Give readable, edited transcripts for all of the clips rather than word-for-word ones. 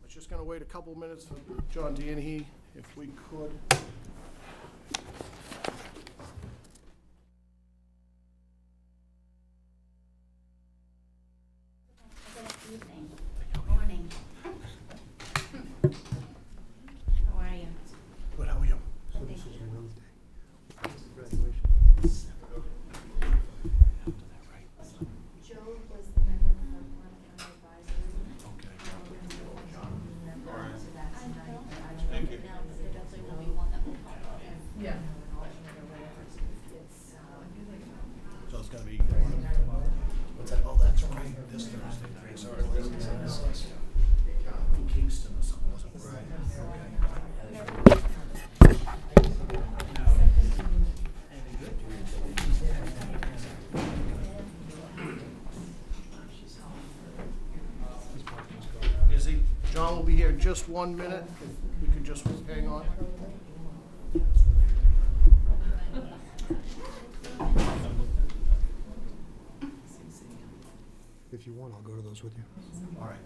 Just going to wait a couple minutes for John Danahy, if we could. Good evening. Morning. How are you? Good, how are you? So this is your Rose Day. This is graduation. Joe was the member of the County Advisory. Okay. Thank you. Now, there definitely will be one that will pop up. Yeah. So it's going to be, what's that? Oh, that's right, this Thursday night. Sorry, in Kingston or something, wasn't it? Right. Okay. Is he? John will be here in just 1 minute. If we could just hang on. If you want, I'll go to those with you. All right.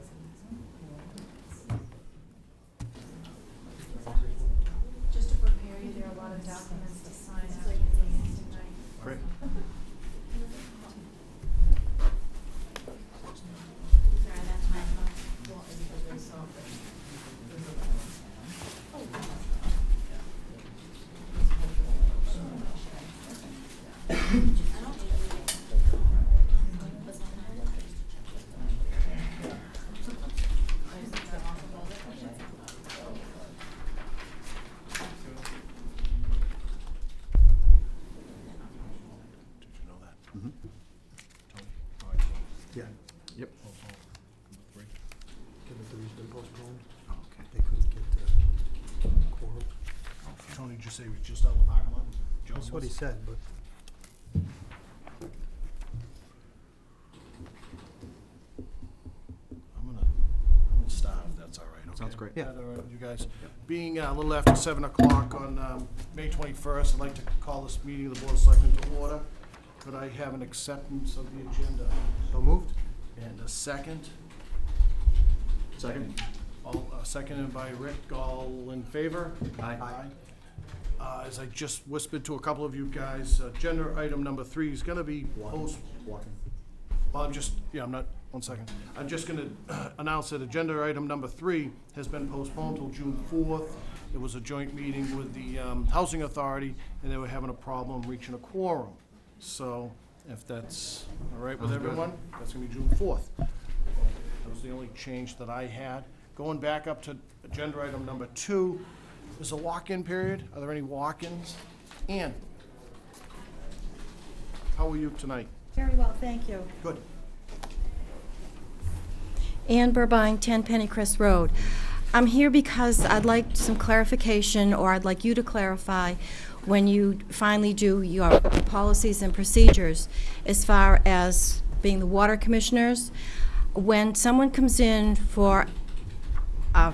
Just to prepare you, there are a lot of documents to sign after the meeting tonight. Great. Sorry, that's my fault. Well, it's so. Did you know that? Mm-hmm. Tony? All right, so Yeah. Yep. number 3. Kevin 3's been postponed. Oh, okay. They couldn't get quorum. Tony, did you say he was just out of the parking lot? John That's what he was? said, but I'm gonna start, if that's all right, okay? Sounds great. Yeah. Is that all right with you guys? Being a little after 7 o'clock on May 21st, I'd like to call this meeting of the Board of Selectmen to order. Could I have an acceptance of the agenda? so moved. And a second? Second. All, seconded by Rick, all in favor? Aye. As I just whispered to a couple of you guys, agenda item number 3 is gonna be post. Walking. Well, I'm not, 1 second. I'm just gonna announce that agenda item number 3 has been postponed till June 4th. It was a joint meeting with the Housing Authority, and they were having a problem reaching a quorum. So, if that's all right with Sounds good. everyone, that's gonna be June 4th. That was the only change that I had. Going back up to agenda item number 2, is a walk-in period. Are there any walk-ins? Ann, how are you tonight? Very well, thank you. Good. Ann Burbine, 10 Pennycrest Road. I'm here because I'd like some clarification, or I'd like you to clarify when you finally do your policies and procedures as far as being the water commissioners. When someone comes in for a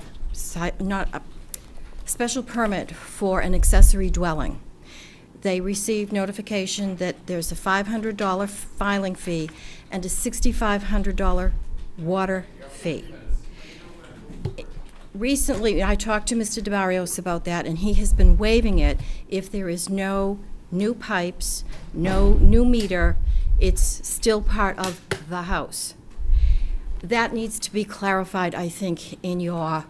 special permit for an accessory dwelling, they receive notification that there's a $500 filing fee and a $6,500 water fee. Recently, I talked to Mr. DeBarrios about that, and he has been waiving it if there is no new pipes, no new meter, it's still part of the house. That needs to be clarified, I think, in your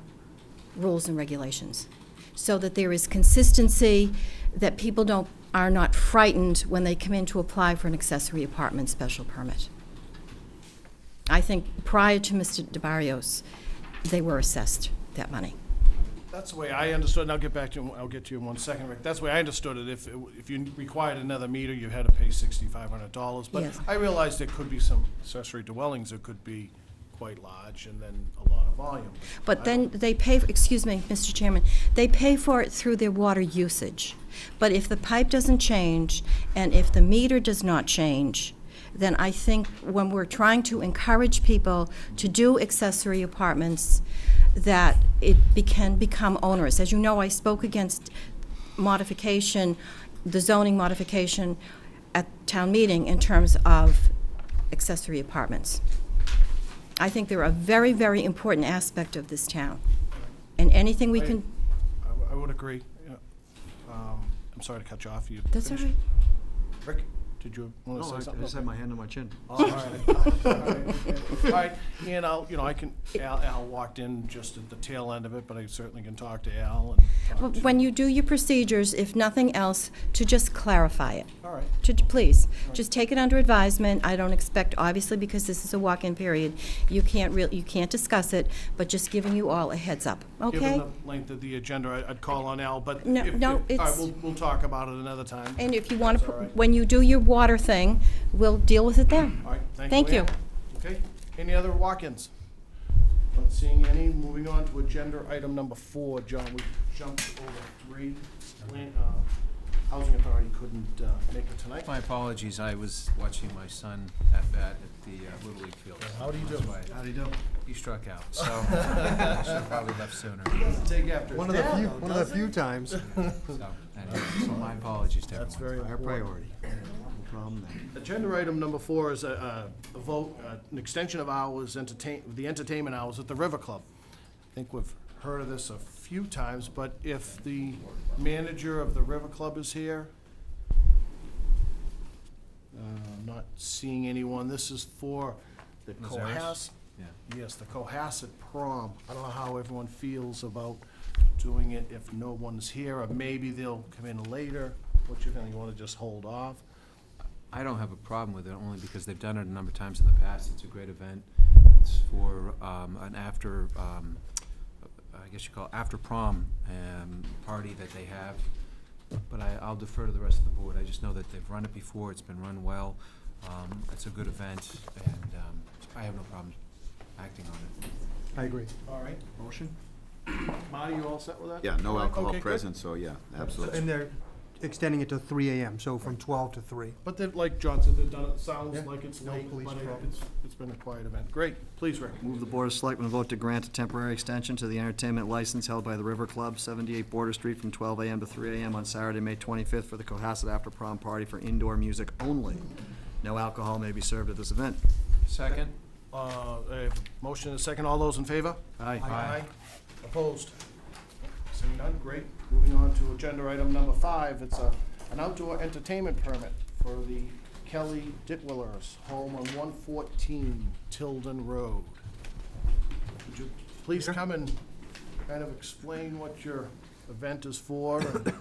rules and regulations, so that there is consistency, that people are not frightened when they come in to apply for an accessory apartment special permit. I think prior to Mr. DeBarrios, they were assessed that money. That's the way I understood, and I'll get back to you, I'll get to you in 1 second, Rick. That's the way I understood it. If you required another meter, you had to pay $6,500. But Yes. I realized there could be some accessory dwellings that could be quite large and then a lot of volume. But then they pay, excuse me, Mr. Chairman, they pay for it through their water usage. But if the pipe doesn't change, and if the meter does not change, then I think when we're trying to encourage people to do accessory apartments, that it can become onerous. As you know, I spoke against modification, the zoning modification at town meeting in terms of accessory apartments. I think they're a very, very important aspect of this town. And anything we can, I would agree. Yeah. I'm sorry to cut you off. You that's all finished? right. Rick, did you want to No, say I something? just had my hand on my chin. All right. All right, and Al walked in just at the tail end of it, but I certainly can talk to Al and talk to. When you do your procedures, if nothing else, to just clarify it. All right, Please, just take it under advisement. I don't expect, obviously, because this is a walk-in period, you can't discuss it, but just giving you all a heads up, okay? given the length of the agenda, I'd call on Al, but No, if, no, all right, it's- we'll talk about it another time. And if you want That's to, all right. when you do your water thing, we'll deal with it then. All right, thank you. Thank you. Ann. Okay, any other walk-ins? Not seeing any. Moving on to agenda item number 4, John, we jumped over 3. Housing Authority couldn't make it tonight. My apologies, I was watching my son at bat at the Little League field. How do you do? That's why How do you do? he struck out, so I should have probably left sooner. Take after One of the few times. So, anyway, so my apologies to everyone. That's very Our important. priority. No problem there. Agenda item number 4 is a vote, an extension of hours, the entertainment hours at the River Club. I think we've heard of this a few times, but if the manager of the River Club is here, I'm not seeing anyone. This is for the Mazaris? Cohasset. Yeah. Yes, the Cohasset prom. I don't know how everyone feels about doing it if no one's here, or maybe they'll come in later. What you think, you wanna just hold off? I don't have a problem with it, only because they've done it a number of times in the past. It's a great event. It's for an after, I guess you call it after prom party that they have. But I'll defer to the rest of the board. I just know that they've run it before. It's been run well. It's a good event, and I have no problem acting on it. I agree. All right. Motion? Marty, you all set with that? Yeah, no Right, alcohol okay, good. present, so yeah, absolutely. And they're extending it to 3 AM, so from 12 to 3. But they've, like John said, they've done it, sounds Yeah. like it's No late, police but problems. it's been a quiet event. Great, please, Rick. Move the Board of Selectmen vote to grant a temporary extension to the entertainment license held by the River Club, 78 Border Street, from 12 AM to 3 AM on Saturday, May 25th, for the Cohasset After Prom Party for indoor music only. No alcohol may be served at this event. Second? I have a motion and a second. All those in favor? Aye. Opposed? Seeing none, great. Moving on to agenda item number 5. It's an outdoor entertainment permit for the Kelly Ditwillers, home on 114 Tilden Road. Would you please come and kind of explain what your event is for and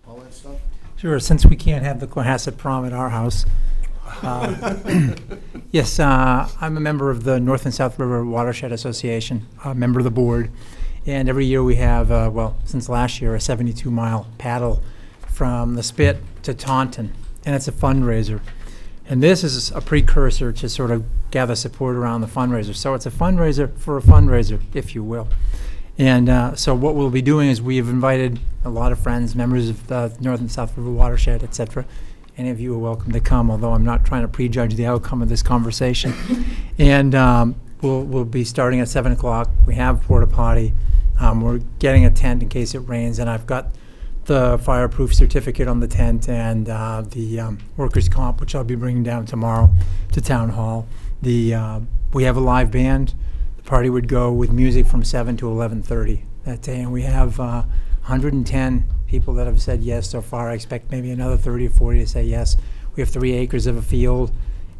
all that stuff? Sure, since we can't have the Cohasset prom at our house. Yes, I'm a member of the North and South River Watershed Association, a member of the board. And every year we have, well, since last year, a 72-mile paddle from the Spit to Taunton. And it's a fundraiser. And this is a precursor to sort of gather support around the fundraiser. So it's a fundraiser for a fundraiser, if you will. And so what we'll be doing is we've invited a lot of friends, members of the North and South River Watershed, et cetera. Any of you are welcome to come, although I'm not trying to prejudge the outcome of this conversation. And we'll be starting at 7 o'clock. We have porta potty. We're getting a tent in case it rains, and I've got the fireproof certificate on the tent and the workers' comp, which I'll be bringing down tomorrow to Town Hall. We have a live band. The party would go with music from 7 to 11:30 that day, and we have 110 people that have said yes so far. I expect maybe another 30 or 40 to say yes. We have 3 acres of a field,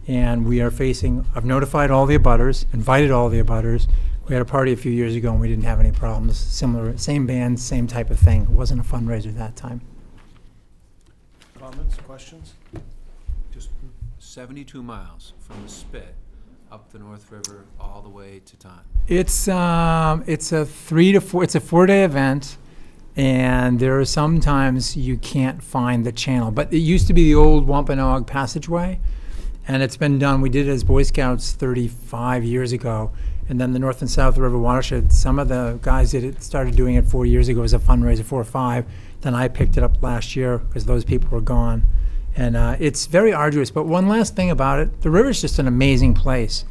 and we are facing, I've notified all the abutters, invited all the abutters. We had a party a few years ago and we didn't have any problems. Similar, same band, same type of thing. It wasn't a fundraiser that time. Comments, questions? Just 72 miles from the Spit up the North River all the way to Taunton. It's a 3 to 4, it's a 4-day event, and there are some times you can't find the channel. But it used to be the old Wampanoag Passageway, and it's been done. We did it as Boy Scouts 35 years ago. And then the North and South River Watershed, some of the guys that started doing it 4 years ago as a fundraiser, 4 or 5. Then I picked it up last year because those people were gone. And it's very arduous. But one last thing about it, the river's just an amazing place.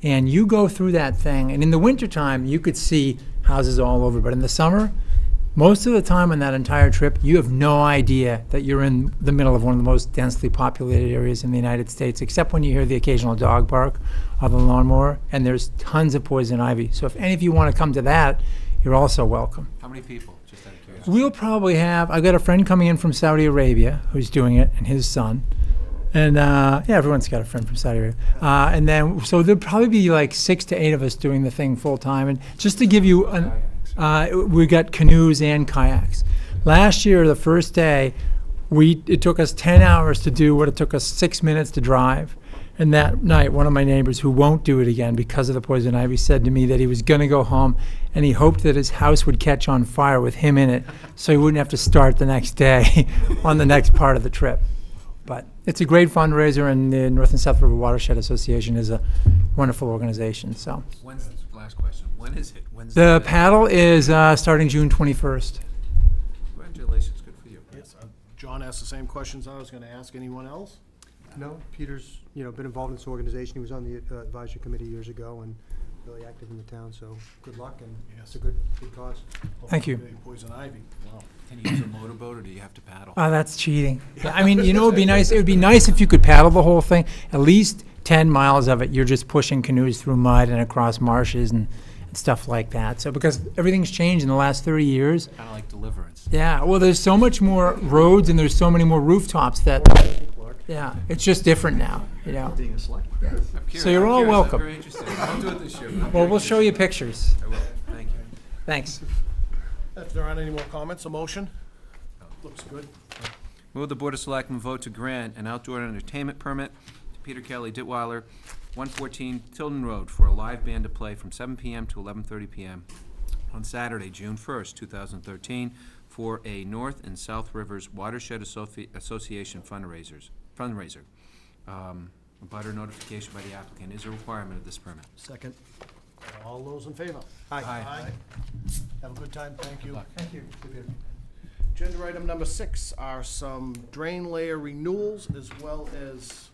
And you go through that thing, and in the wintertime, you could see houses all over. But in the summer, Most of the time on that entire trip, you have no idea that you're in the middle of one of the most densely populated areas in the United States, except when you hear the occasional dog bark or the lawnmower, and there's tons of poison ivy. So if any of you want to come to that, you're also welcome. How many people, just out of curiosity? We'll probably have, I've got a friend coming in from Saudi Arabia who's doing it, and his son. And, yeah, everyone's got a friend from Saudi Arabia. And then, so there'll probably be like 6 to 8 of us doing the thing full time. And just to give you an, we got canoes and kayaks. Last year, the first day, it took us 10 hours to do what it took us 6 minutes to drive. And that night, one of my neighbors who won't do it again because of the poison ivy said to me that he was going to go home and he hoped that his house would catch on fire with him in it so he wouldn't have to start the next day on the next part of the trip. But it's a great fundraiser, and the North and South River Watershed Association is a wonderful organization. So When's, last question, when is it? When's the paddle is starting June 21st. Congratulations, good for you. Yes, John asked the same questions I was gonna ask. Anyone else? No, Peter's, been involved in this organization. He was on the advisory committee years ago and really active in the town, so good luck, and it's a good cause. Thank you. Poison ivy, wow. Can you use a motorboat, or do you have to paddle? Oh, that's cheating. Yeah, I mean, it would be nice. It would be nice if you could paddle the whole thing. At least 10 miles of it, you're just pushing canoes through mud and across marshes and stuff like that. So because everything's changed in the last 30 years. Kind of like Deliverance. Yeah, well, there's so much more roads and there's so many more rooftops that, yeah, it's just different now, Being a select. So you're all welcome. I'm very interested. I won't do it this year. but I'm Well, very we'll show you pictures. I will, thank you. Thanks. If there aren't any more comments, a motion? Looks good. Move the Board of Selectmen vote to grant an outdoor entertainment permit to Peter Kelly Ditweiler, 114 Tilden Road, for a live band to play from 7 p.m. to 11:30 p.m. on Saturday, June 1st, 2013, for a North and South Rivers Watershed Association fundraiser. Butter notification by the applicant is a requirement of this permit. Second. All those in favor? Aye. Have a good time, thank you. Thank you. Agenda item number 6 are some drain layer renewals as well as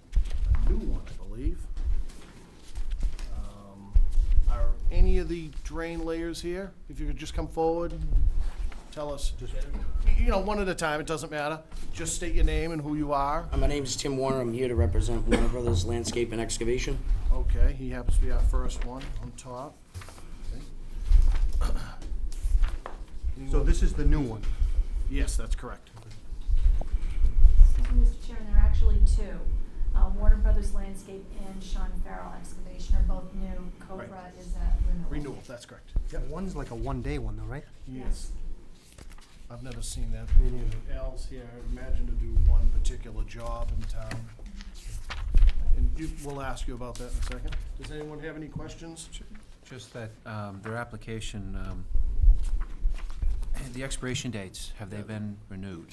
a new one, I believe. Are any of the drain layers here? If you could just come forward, and tell us, one at a time, it doesn't matter. Just state your name and who you are. My name is Tim Warner. I'm here to represent Warner Brothers Landscape and Excavation. Okay, he happens to be our first one on top. Okay. So this is the new one. Yes, that's correct. Mr. Chairman, there are actually 2. Warner Brothers Landscape and Sean Farrell Excavation are both new. Cobra is a renewal. Renewal, that's correct. One's like a one-day one, though, right? Yes. I've never seen that. Al's here, I imagine to do one particular job in town. And we'll ask you about that in a second. Does anyone have any questions? Just that their application, the expiration dates, have they been renewed?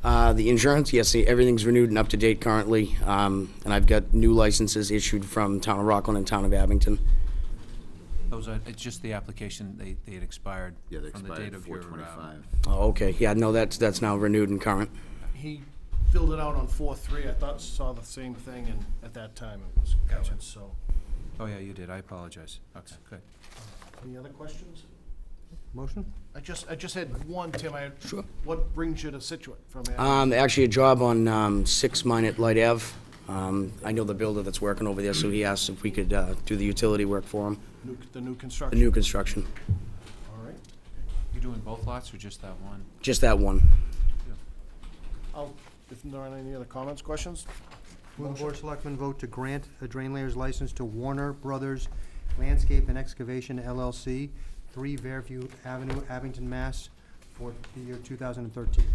The insurance, yes, everything's renewed and up to date currently. And I've got new licenses issued from Town of Rockland and Town of Abington. Those are, it's just the application, they had expired Yeah, they from the expired date of your, 4/25. Oh, okay. Yeah, no, that's now renewed and current. He filled it out on 4/3. I thought, saw the same thing, and at that time it was covered, so. oh yeah, you did, I apologize. Okay, good. Any other questions? Motion? I just had one, Tim. Sure. What brings you to Scituate from there? Actually, a job on 6 Mine at Light Ave. I know the builder that's working over there, so he asked if we could do the utility work for him, The new the construction? new construction. All right. You doing both lots or just that one? Just that one. If there aren't any other comments, questions? Will the Board of Selectmen vote to grant a drain layers license to Warner Brothers Landscape and Excavation LLC, 3 Fairview Avenue, Abington, Mass, for the year 2013?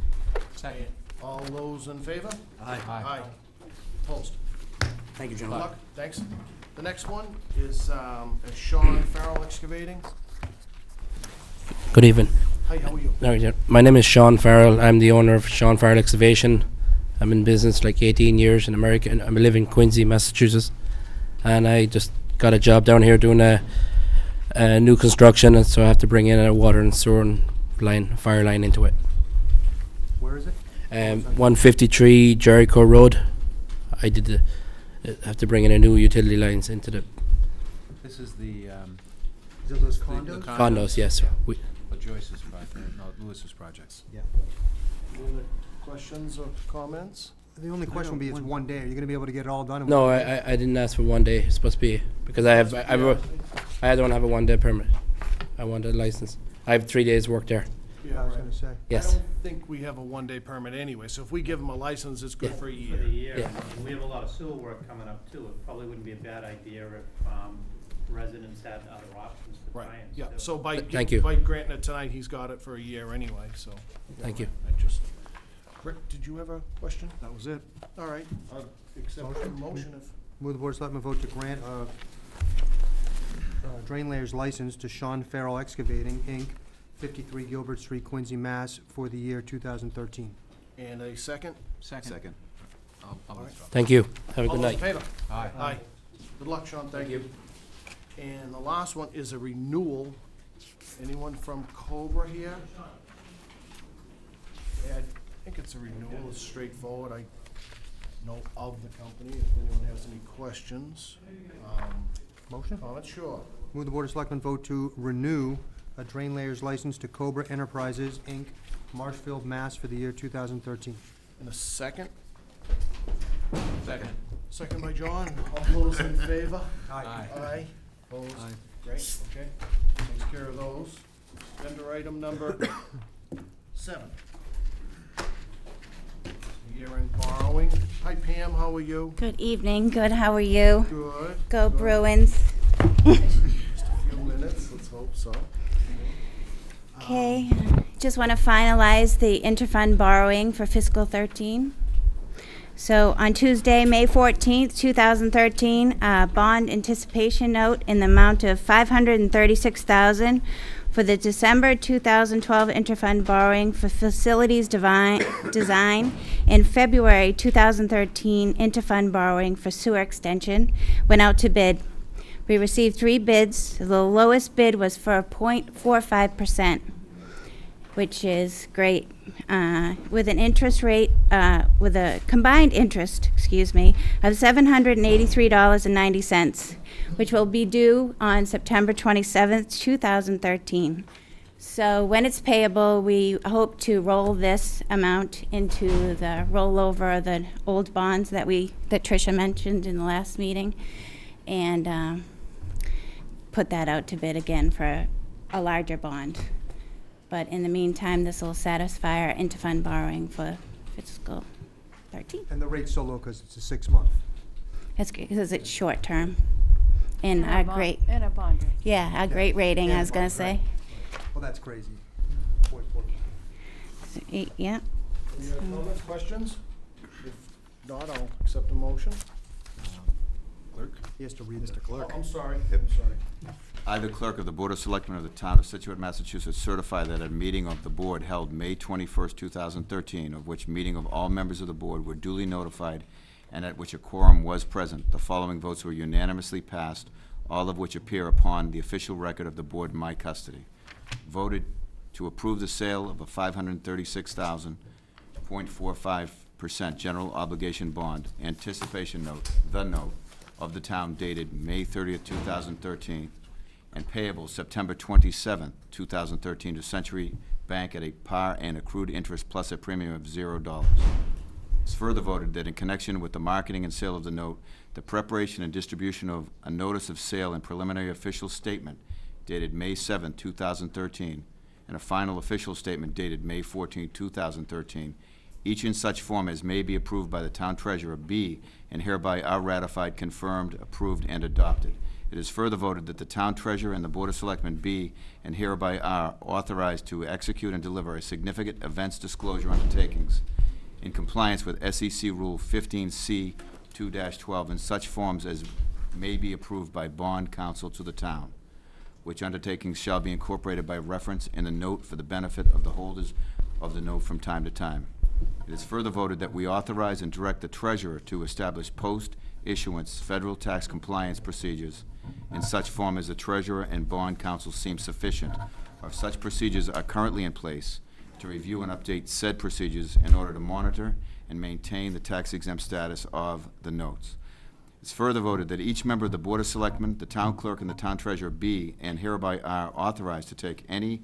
Second. All those in favor? Aye. Opposed? Thank you, Good gentlemen. luck. Thanks. The next one is Sean Farrell Excavating. Good evening. Hi, how are you? My name is Sean Farrell. I'm the owner of Sean Farrell Excavation. I'm in business like 18 years in America. And I live in Quincy, Massachusetts. And I just got a job down here doing a new construction, and so I have to bring in a water and sewer line, fire line into it. Where is it? 153 Jericho Road. I have to bring in a new utility lines into the This is the, Is it those the condos? condos. Yes, Joyce's project, no, Lewis's projects. Yeah. Any other questions or comments? The only question would be, it's one day. Are you gonna be able to get it all done in No, one day? I didn't ask for 1 day. It's supposed to be, because I don't have a 1 day permit. I want a license. I have 3 days work there. Yeah, I was right. gonna say. Yes. I don't think we have a 1 day permit anyway, so if we give them a license, it's good Yeah. for a For year. the year. Yeah. And we have a lot of sewer work coming up too. It probably wouldn't be a bad idea if residents had other options for Right, tie-ins yeah, too. so by, Thank you. by granting it tonight, he's got it for a year anyway, so. Thank you. I just, Rick, did you have a question? That was it. All right, I'll accept the motion if, Move the Board of Selectmen vote to grant a drain layers license to Sean Farrell Excavating, Inc., 53 Gilbert Street, Quincy, Mass., for the year 2013. and a second? Second. I'll withdraw. Thank you. Have a All good those in night. favor? Aye. Aye. Good luck, Sean, thank you. And the last one is a renewal. Anyone from Cobra here? Yeah, I think it's a renewal, it's straightforward. I know of the company, if anyone has any questions. Motion? Comments, sure. Move the Board of Selectmen vote to renew a drain layers license to Cobra Enterprises, Inc., Marshfield, Mass., for the year 2013. And a second? Second. Second by John. All those in favor? Aye. Aye. Opposed? Aye. Great, okay. Takes care of those. Agenda item number 7. Year-end borrowing. Hi Pam, how are you? Good evening, good, how are you? Good. Go Good. Bruins. Just a few minutes, let's hope so. Okay, just want to finalize the interfund borrowing for fiscal 13. So on Tuesday, May 14th, 2013, a bond anticipation note in the amount of $536,000 for the December 2012 interfund borrowing for facilities design and February 2013 interfund borrowing for sewer extension went out to bid. We received 3 bids. The lowest bid was for 0.45%, which is great. With an interest rate, with a combined interest, of $783.90, which will be due on September 27th, 2013. So when it's payable, we hope to roll this amount into the rollover of the old bonds that Tricia mentioned in the last meeting, and put that out to bid again for a larger bond. But in the meantime, this will satisfy our interfund borrowing for fiscal 13. And the rate's so low because it's a 6-month. That's great, because it's short term. And And our a bond- great, And a bond rate. yeah, our great rating, I And was gonna right. say. Well, that's crazy. 0.4%. Yeah, Any other comments, questions? If not, I'll accept a motion. Clerk? He has to read Mr. that. Clerk? I'm sorry, Yep. I'm sorry. I, the clerk of the Board of Selectmen of the Town of Scituate, Massachusetts, certify that a meeting of the Board held May 21st, 2013, of which meeting of all members of the Board were duly notified and at which a quorum was present, the following votes were unanimously passed, all of which appear upon the official record of the Board in my custody. Voted to approve the sale of a $536,000.45% general obligation bond, anticipation note, the note, of the town dated May 30th, 2013, and payable September 27th, 2013 to Century Bank at a par and accrued interest plus a premium of $0. It's further voted that in connection with the marketing and sale of the note, the preparation and distribution of a notice of sale and preliminary official statement dated May 7th, 2013, and a final official statement dated May 14th, 2013, each in such form as may be approved by the town treasurer, be and hereby are ratified, confirmed, approved, and adopted. It is further voted that the town treasurer and the Board of Selectmen be and hereby are authorized to execute and deliver a significant events disclosure undertakings in compliance with SEC Rule 15C2-12 in such forms as may be approved by bond counsel to the town, which undertakings shall be incorporated by reference in the note for the benefit of the holders of the note from time to time. It is further voted that we authorize and direct the treasurer to establish post-issuance federal tax compliance procedures in such form as the treasurer and bond counsel seem sufficient, or if such procedures are currently in place, to review and update said procedures in order to monitor and maintain the tax-exempt status of the notes. It's further voted that each member of the Board of Selectmen, the town clerk, and the town treasurer be and hereby are authorized to take any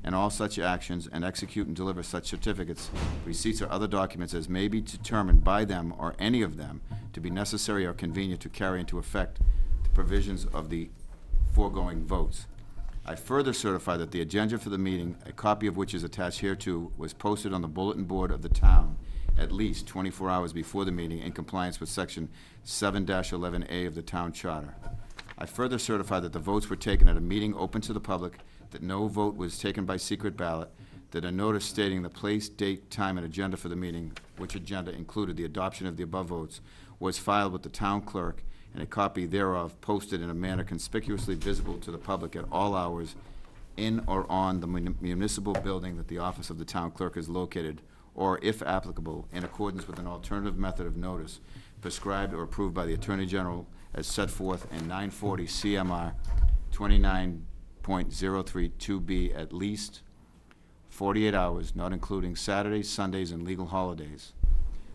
and all such actions, and execute and deliver such certificates, receipts, or other documents as may be determined by them or any of them to be necessary or convenient to carry into effect the provisions of the foregoing votes. I further certify that the agenda for the meeting, a copy of which is attached hereto, was posted on the bulletin board of the town at least 24 hours before the meeting in compliance with Section 7-11A of the Town Charter. I further certify that the votes were taken at a meeting open to the public, that no vote was taken by secret ballot, that a notice stating the place, date, time, and agenda for the meeting, which agenda included the adoption of the above votes, was filed with the town clerk, and a copy thereof posted in a manner conspicuously visible to the public at all hours in or on the municipal building that the office of the town clerk is located, or, if applicable, in accordance with an alternative method of notice prescribed or approved by the Attorney General as set forth in 940 CMR 29.032B at least 48 hours, not including Saturdays, Sundays, and legal holidays,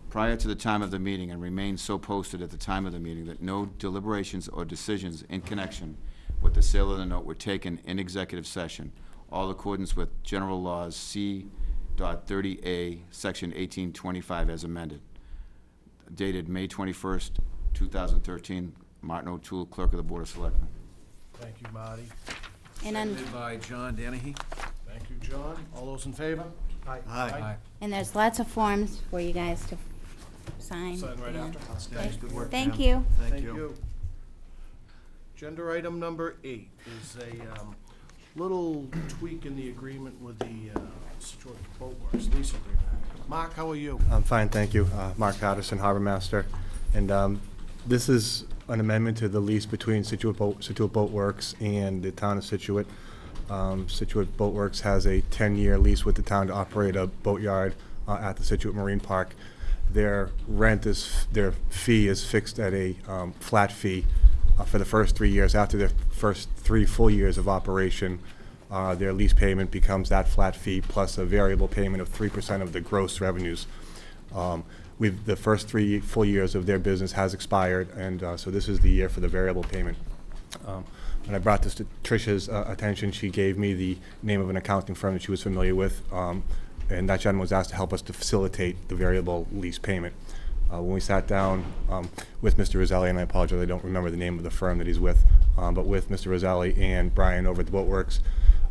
prior to the time of the meeting, and remain so posted at the time of the meeting that no deliberations or decisions in connection with the sale of the note were taken in executive session, all in accordance with General Laws C.30A, Section 1825 as amended. Dated May 21st, 2013, Martin O'Toole, Clerk of the Board of Selectmen. Thank you, Marty. And Seconded by John Danahy. Thank you, John. All those in favor? Aye. and there's lots of forms for you guys to sign. Sign right Yeah. after. Outstanding, good work, Thank Pam. you. Thank you. Agenda item number 8 is a little tweak in the agreement with the Scituate Boatworks lease agreement. Mark, how are you? I'm fine, thank you. Mark Patterson, Harbor Master. And this is an amendment to the lease between Scituate Boatworks and the town of Scituate. Scituate Boatworks has a 10-year lease with the town to operate a boatyard at the Scituate Marine Park. Their fee is fixed at a flat fee for the first 3 years. After their first 3 full years of operation, their lease payment becomes that flat fee plus a variable payment of 3% of the gross revenues. The first 3 full years of their business has expired, and so this is the year for the variable payment. When I brought this to Tricia's attention, she gave me the name of an accounting firm that she was familiar with, and that gentleman was asked to help us to facilitate the variable lease payment. When we sat down with Mr. Roselli, and I apologize, I don't remember the name of the firm that he's with, but with Mr. Roselli and Brian over at the Boatworks,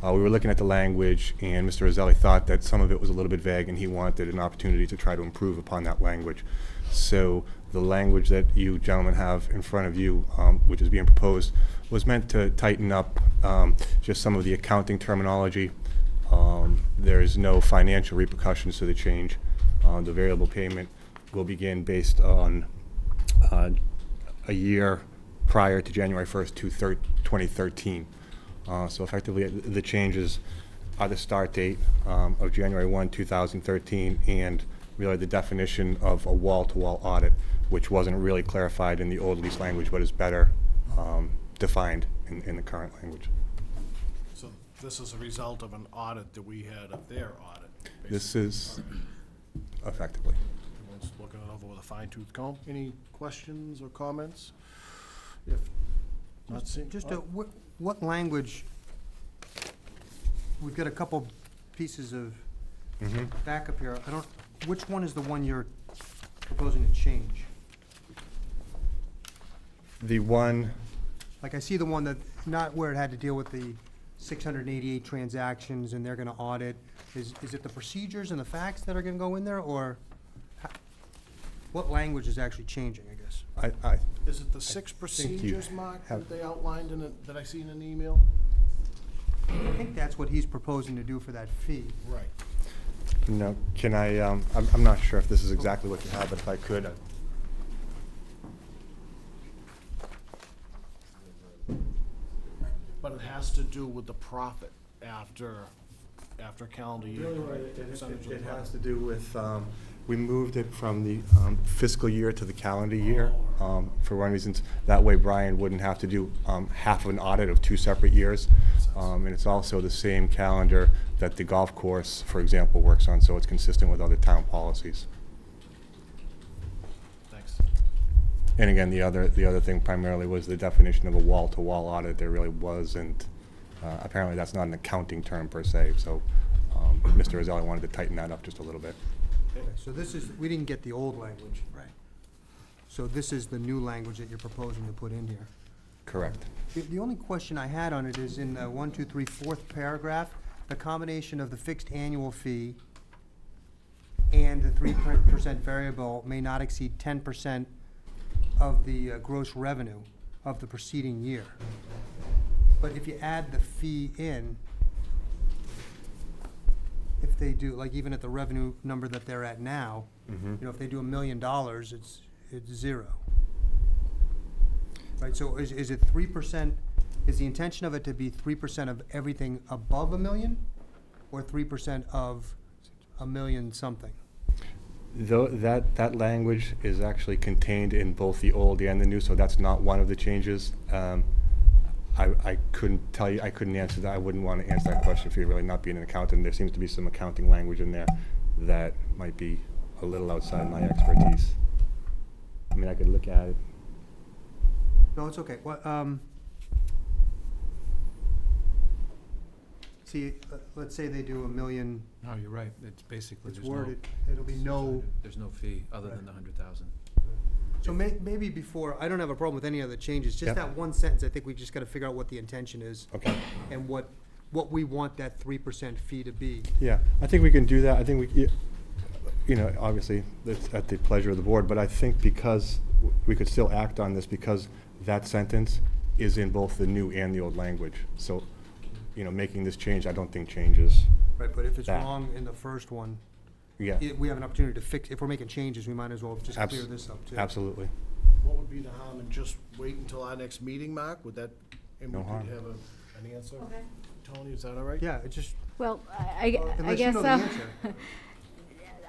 we were looking at the language, and Mr. Roselli thought that some of it was a little bit vague, and he wanted an opportunity to try to improve upon that language. So the language that you gentlemen have in front of you, which is being proposed, was meant to tighten up just some of the accounting terminology. There is no financial repercussions to the change. The variable payment will begin based on a year prior to January 1st, 2013. So effectively, the changes are the start date of January 1, 2013, and really the definition of a wall-to-wall audit, which wasn't really clarified in the old lease language, but is better defined in the current language. So this is a result of an audit that we had of their audit. This is effectively. Everyone's looking it over with a fine-tooth comb. Any questions or comments? If not seen, What language, we've got a couple pieces of backup here. Which one is the one you're proposing to change? The one, Like, I see the one that, not where it had to deal with the 688 transactions and they're gonna audit. Is it the procedures and the facts that are gonna go in there, or what language is actually changing, I guess? is it the 6 procedures, Mark, have- that they outlined in it, that I seen in the email? I think that's what he's proposing to do for that fee. Right. no, can I, I'm not sure if this is exactly what you have, but if I could, But it has to do with the profit after calendar year. Percentage of the It has profit. to do with, we moved it from the fiscal year to the calendar year, for one reason. That way Brian wouldn't have to do half of an audit of 2 separate years. And it's also the same calendar that the golf course, for example, works on, so it's consistent with other town policies. Thanks. And again, the other thing primarily was the definition of a wall-to-wall audit. There really wasn't Apparently, that's not an accounting term per se, so Mr. Roselli wanted to tighten that up just a little bit. Okay, so this is, we didn't get the old language. Right. So this is the new language that you're proposing to put in here. Correct. The only question I had on it is in the 1, 2, 3, 4th paragraph, the combination of the fixed annual fee and the 3% variable may not exceed 10% of the gross revenue of the preceding year. But if you add the fee in, if they do, like even at the revenue number that they're at now, you know, if they do $1 million, it's zero. Right, so is it 3%, is the intention of it to be 3% of everything above $1 million? Or 3% of $1 million something? Though that language is actually contained in both the old and the new, so that's not one of the changes. I couldn't tell you, I couldn't answer that. I wouldn't want to answer that question for you, really, not being an accountant. There seems to be some accounting language in there that might be a little outside my expertise. I mean, I could look at it. No, it's okay. What, see, let's say they do $1 million. No, you're right. It's basically, It's there's no. worded, it'll be no. There's no fee other than the 100,000. So maybe before, I don't have a problem with any other changes, just Yep. that one sentence, I think we just gotta figure out what the intention is. Okay. And what we want that 3% fee to be. Yeah, I think we can do that. I think you know, obviously, it's at the pleasure of the board, but I think because we could still act on this because that sentence is in both the new and the old language. So, you know, making this change, I don't think changes. Right, but if it's that. wrong in the first one, Yeah, we have an opportunity to fix, if we're making changes, we might as well just Abs- clear this up too. absolutely. What would be the harm in just wait until our next meeting, Mark? Would that, and we No harm. could have an answer? Okay. Tony, is that all right? Yeah, it just, Well, I unless you guess, know the answer.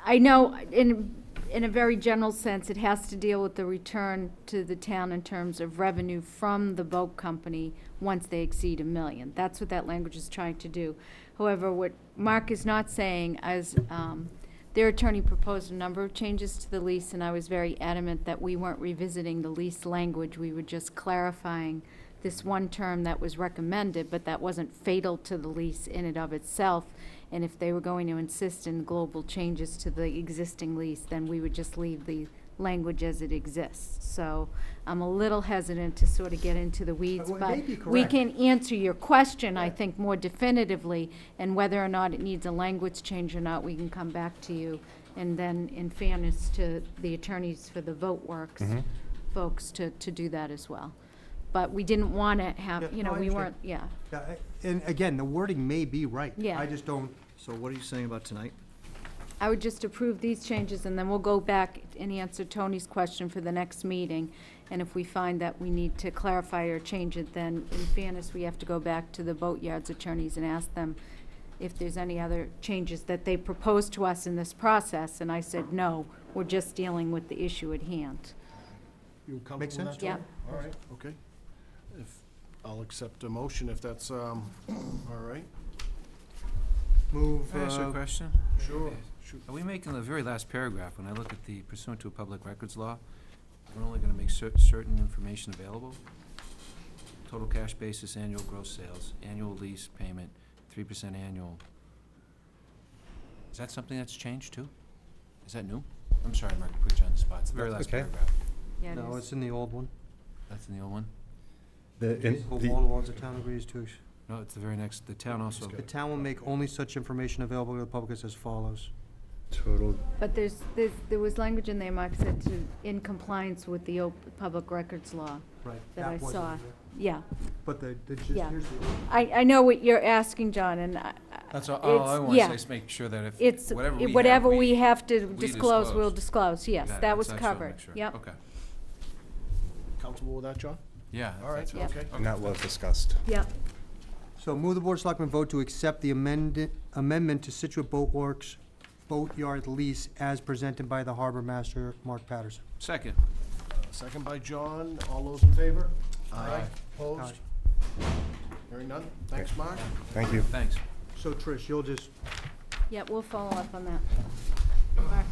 I know in a very general sense, it has to deal with the return to the town in terms of revenue from the boat company once they exceed $1 million. That's what that language is trying to do. However, what Mark is not saying, as their attorney proposed a number of changes to the lease, and I was very adamant that we weren't revisiting the lease language. We were just clarifying this one term that was recommended, but that wasn't fatal to the lease in and of itself. And if they were going to insist in global changes to the existing lease, then we would just leave the language as it exists. So I'm a little hesitant to sort of get into the weeds, Well, it but may be we correct. can answer your question, I think, more definitively, and whether or not it needs a language change or not, we can come back to you. And then, in fairness to the attorneys for the Vote Works Mhm. folks, to do that as well. But we didn't want to have, Yeah, you no, know, I we understand. weren't, yeah. Yeah, and again, the wording may be right. Yeah. I just don't, So what are you saying about tonight? I would just approve these changes, and then we'll go back and answer Tony's question for the next meeting. And if we find that we need to clarify or change it, then in fairness, we have to go back to the boatyards attorneys and ask them if there's any other changes that they proposed to us in this process. And I said, no, we're just dealing with the issue at hand. You comfortable Makes with sense. that, Tony? Yeah. All right, okay. I'll accept a motion if that's, all right. move, Can I ask you a question? Sure. Shoot. Are we making the very last paragraph, when I look at the pursuant to a public records law, we're only gonna make certain information available? Total cash basis, annual gross sales, annual lease payment, 3% annual. Is that something that's changed too? Is that new? I'm sorry, Mark, to put you on the spot. It's the very That's last okay. paragraph. Yeah, it no, is. it's in the old one. That's in the old one? All laws the town agrees to. No, it's the very next, the town also. The town will make only such information available to the public as follows. Total, But there was language in there, Mark said, to, in compliance with the public records law Right. that I wasn't saw. in there. Yeah. But just, Yeah. here's the, I know what you're asking, John, and That's all it's- I want to yeah. say is make sure that if, It's, whatever we have, have to we disclose, we'll disclose. disclose, yes, Got it. that was That's what I wanna covered, make sure. yep. Okay. Comfortable with that, John? Yeah. All right, that's Yep. okay. and that was discussed. Yep. so move the Board of Selectmen vote to accept the amendment to Situate Boat Works boatyard lease as presented by the Harbor Master, Mark Patterson. Second. Second by John. All those in favor? Aye. Opposed? Hearing none? Thanks, Mark. Thank you. Thanks. So Trish, you'll just, Yeah, we'll follow up on that. Mark.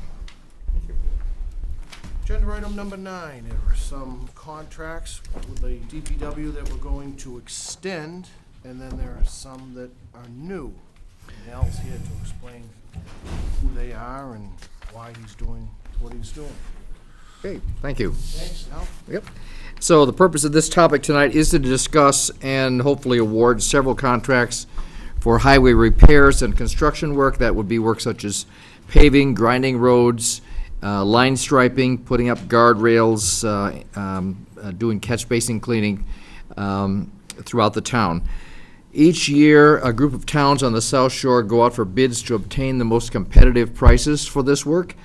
Agenda item number 9, there are some contracts with the DPW that we're going to extend and then there are some that are new. And Al's here to explain who they are and why he's doing what he's doing. Okay, thank you. Thanks, Al. Yep. So the purpose of this topic tonight is to discuss and hopefully award several contracts for highway repairs and construction work. That would be work such as paving, grinding roads, line striping, putting up guardrails, doing catch basin cleaning throughout the town. Each year, a group of towns on the South Shore go out for bids to obtain the most competitive prices for this work.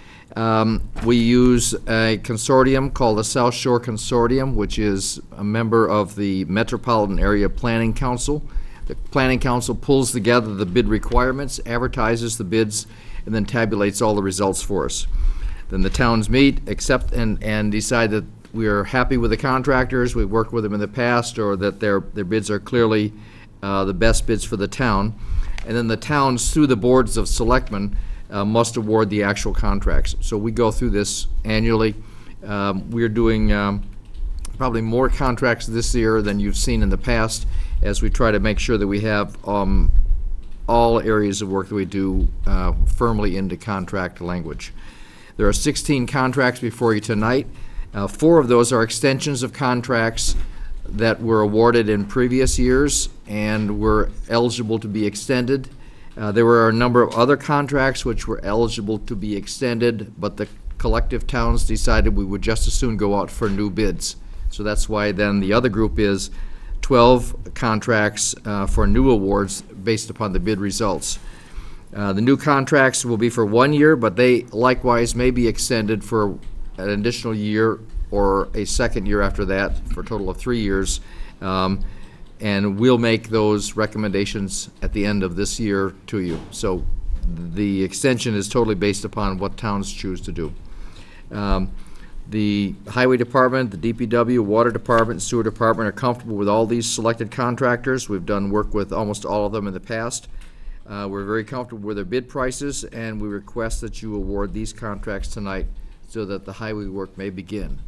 We use a consortium called the South Shore Consortium, which is a member of the Metropolitan Area Planning Council. The Planning Council pulls together the bid requirements, advertises the bids, and then tabulates all the results for us. Then the towns meet, accept, and decide that we are happy with the contractors, we've worked with them in the past, or that their bids are clearly the best bids for the town. And then the towns, through the boards of selectmen, must award the actual contracts. So we go through this annually. We're doing probably more contracts this year than you've seen in the past, as we try to make sure that we have all areas of work that we do firmly into contract language. There are 16 contracts before you tonight. 4 of those are extensions of contracts that were awarded in previous years and were eligible to be extended. There were a number of other contracts which were eligible to be extended, but the collective towns decided we would just as soon go out for new bids. So that's why then the other group is 12 contracts for new awards based upon the bid results. The new contracts will be for 1 year, but they likewise may be extended for an additional year or a second year after that, for a total of 3 years. And we'll make those recommendations at the end of this year to you. So the extension is totally based upon what towns choose to do. The Highway Department, the DPW, Water Department, and Sewer Department are comfortable with all these selected contractors. We've done work with almost all of them in the past. We're very comfortable with their bid prices, and we request that you award these contracts tonight so that the highway work may begin.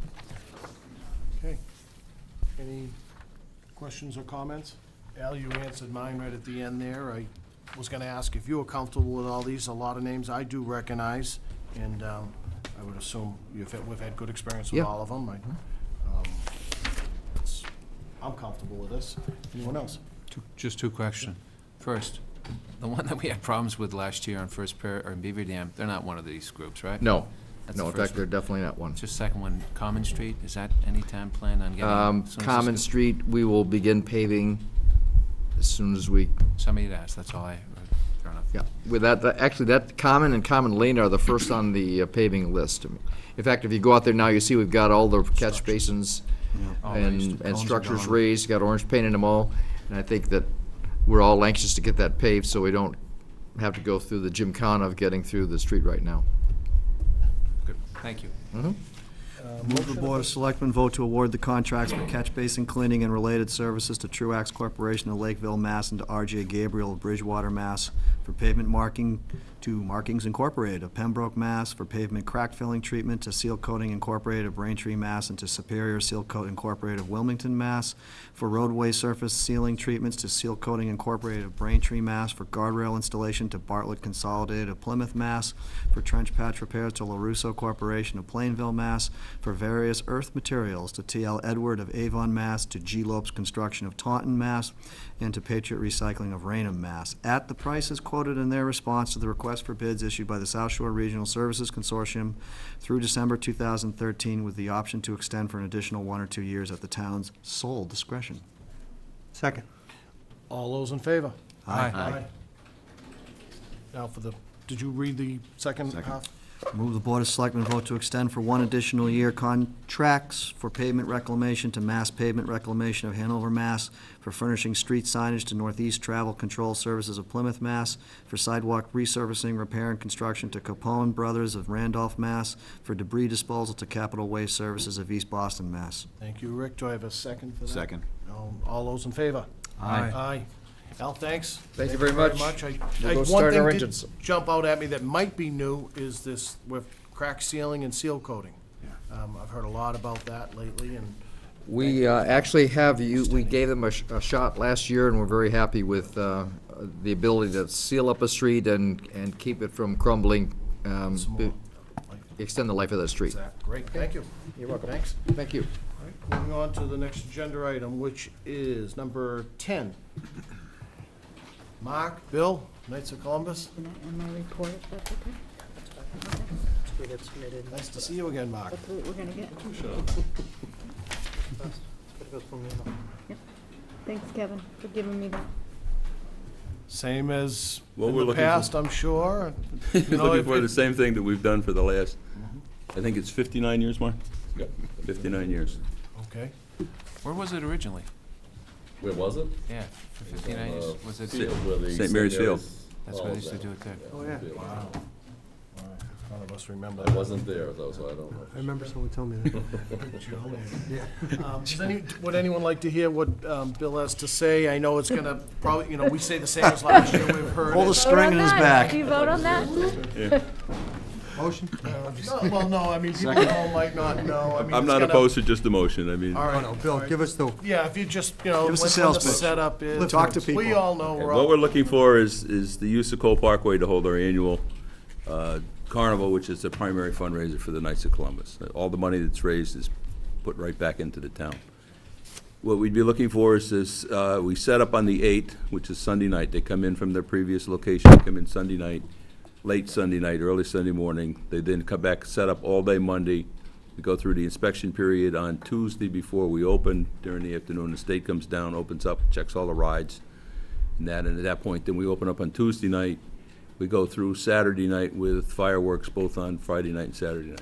Okay. Any questions or comments? Al, you answered mine right at the end there. I was gonna ask if you were comfortable with all these. A lot of names I do recognize, and I would assume we've had good experience with Yeah. all of them. I'm comfortable with this. Anyone else? Just 2 questions. First, the one that we had problems with last year on First Pair, or Beaver Dam, they're not one of these groups, right? No. That's No, the in first fact, they're definitely not one. Just second one, Common Street, is that any time planned on getting? as soon as this Common gets- Street, we will begin paving as soon as we, Somebody had asked, that's all fair enough. yeah. With that, actually, that Common and Common Lane are the first on the paving list. In fact, if you go out there now, you see we've got all the catch basins All raised. and Cones are structures gone. raised, got orange paint in them all. And I think that we're all anxious to get that paved so we don't have to go through the gymkhana of getting through the street right now. Good, thank you. Move the Board of Selectmen vote to award the contracts for catch basin cleaning and related services to Truax Corporation of Lakeville, Mass. and to R.J. Gabriel of Bridgewater, Mass. for pavement marking to Markings Incorporated of Pembroke, Mass. for pavement crack filling treatment to Seal Coating Incorporated of Braintree, Mass. and to Superior Seal Coat Incorporated of Wilmington, Mass. for roadway surface sealing treatments to Seal Coating Incorporated of Braintree, Mass. for guardrail installation to Bartlett Consolidated of Plymouth, Mass. for trench patch repairs to LaRusso Corporation of Plainville, Mass. for various earth materials to T.L. Edward of Avon, Mass. to G. Lopes Construction of Taunton, Mass. and to Patriot Recycling of Raynham, Mass. at the prices quoted in their response to the request for bids issued by the South Shore Regional Services Consortium through December 2013, with the option to extend for an additional 1 or 2 years at the town's sole discretion. Second. All those in favor? Aye. Now for the, did you read the second half? Move the Board of Selectmen vote to extend for 1 additional year contracts for pavement reclamation to Mass Pavement Reclamation of Hanover, Mass. for furnishing street signage to Northeast Travel Control Services of Plymouth, Mass. for sidewalk resurfacing, repair, and construction to Capone Brothers of Randolph, Mass. for debris disposal to Capital Waste Services of East Boston, Mass. Thank you, Rick. Do I have a second for that? Second. All those in favor? Aye. Aye. Al, thanks. Thank you very much. I- We'll go one start thing our did engines. jump out at me that might be new is this with crack sealing and seal coating. I've heard a lot about that lately, and We actually have, we gave them a shot last year, and we're very happy with the ability to seal up a street and keep it from crumbling, extend the life of that street. Great, thank you. You're welcome. Thanks. Thank you. All right, moving on to the next agenda item, which is number 10. Mark, Bill, Knights of Columbus. And my report, if that's okay. Nice to see you again, Mark. That's what we're gonna get. Yep. Thanks, Kevin, for giving me that. Same as Well, in we're the looking for- past, I'm sure. We're You know, looking if for it- the same thing that we've done for the last, I think it's 59 years, Mark? Yep. 59 years. Okay. Where was it originally? Where was it? Yeah, for 59 years. Was it? Field, where the St. Mary's Field. That's where they used to do it there. Oh, yeah. Field. Wow. None of us remember I that. wasn't there, though, so I don't know. I remember someone telling me that. Yeah. Would anyone like to hear what Bill has to say? I know it's gonna probably, you know, we say the same as last year, we've heard Pull the it. string in his back. Do you vote on that? Motion? No, well, no, I mean, people at home might not know. I mean, I'm it's not gonna- opposed to just the motion, I mean, All right. No, Bill, give us the, Yeah, if you just, you know, Give us the when sales the pitch. setup is. Talk to people. We all know, we're what all. we're looking for is the use of Cole Parkway to hold our annual carnival, which is the primary fundraiser for the Knights of Columbus. All the money that's raised is put right back into the town. What we'd be looking for is this, we set up on the 8th, which is Sunday night. They come in from their previous location, they come in Sunday night, late Sunday night, early Sunday morning. They then come back, set up all day Monday. We go through the inspection period on Tuesday before we open. During the afternoon, the state comes down, opens up, checks all the rides, and at that point, then we open up on Tuesday night. We go through Saturday night with fireworks, both on Friday night and Saturday night.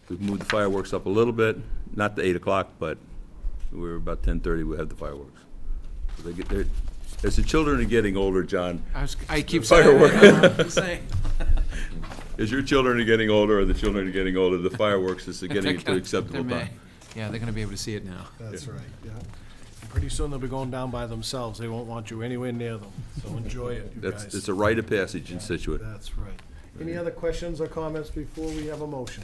We've moved the fireworks up a little bit, not to 8 o'clock, but we're about 10:30, we have the fireworks. So as the children are getting older, John. I keep Firework. saying. As your children are getting older, or the children are getting older, the fireworks is getting into acceptable time. Yeah, they're gonna be able to see it now. That's right, yeah. And pretty soon they'll be going down by themselves. They won't want you anywhere near them. So enjoy it, you guys. It's a rite of passage in Scituate. That's right. Any other questions or comments before we have a motion?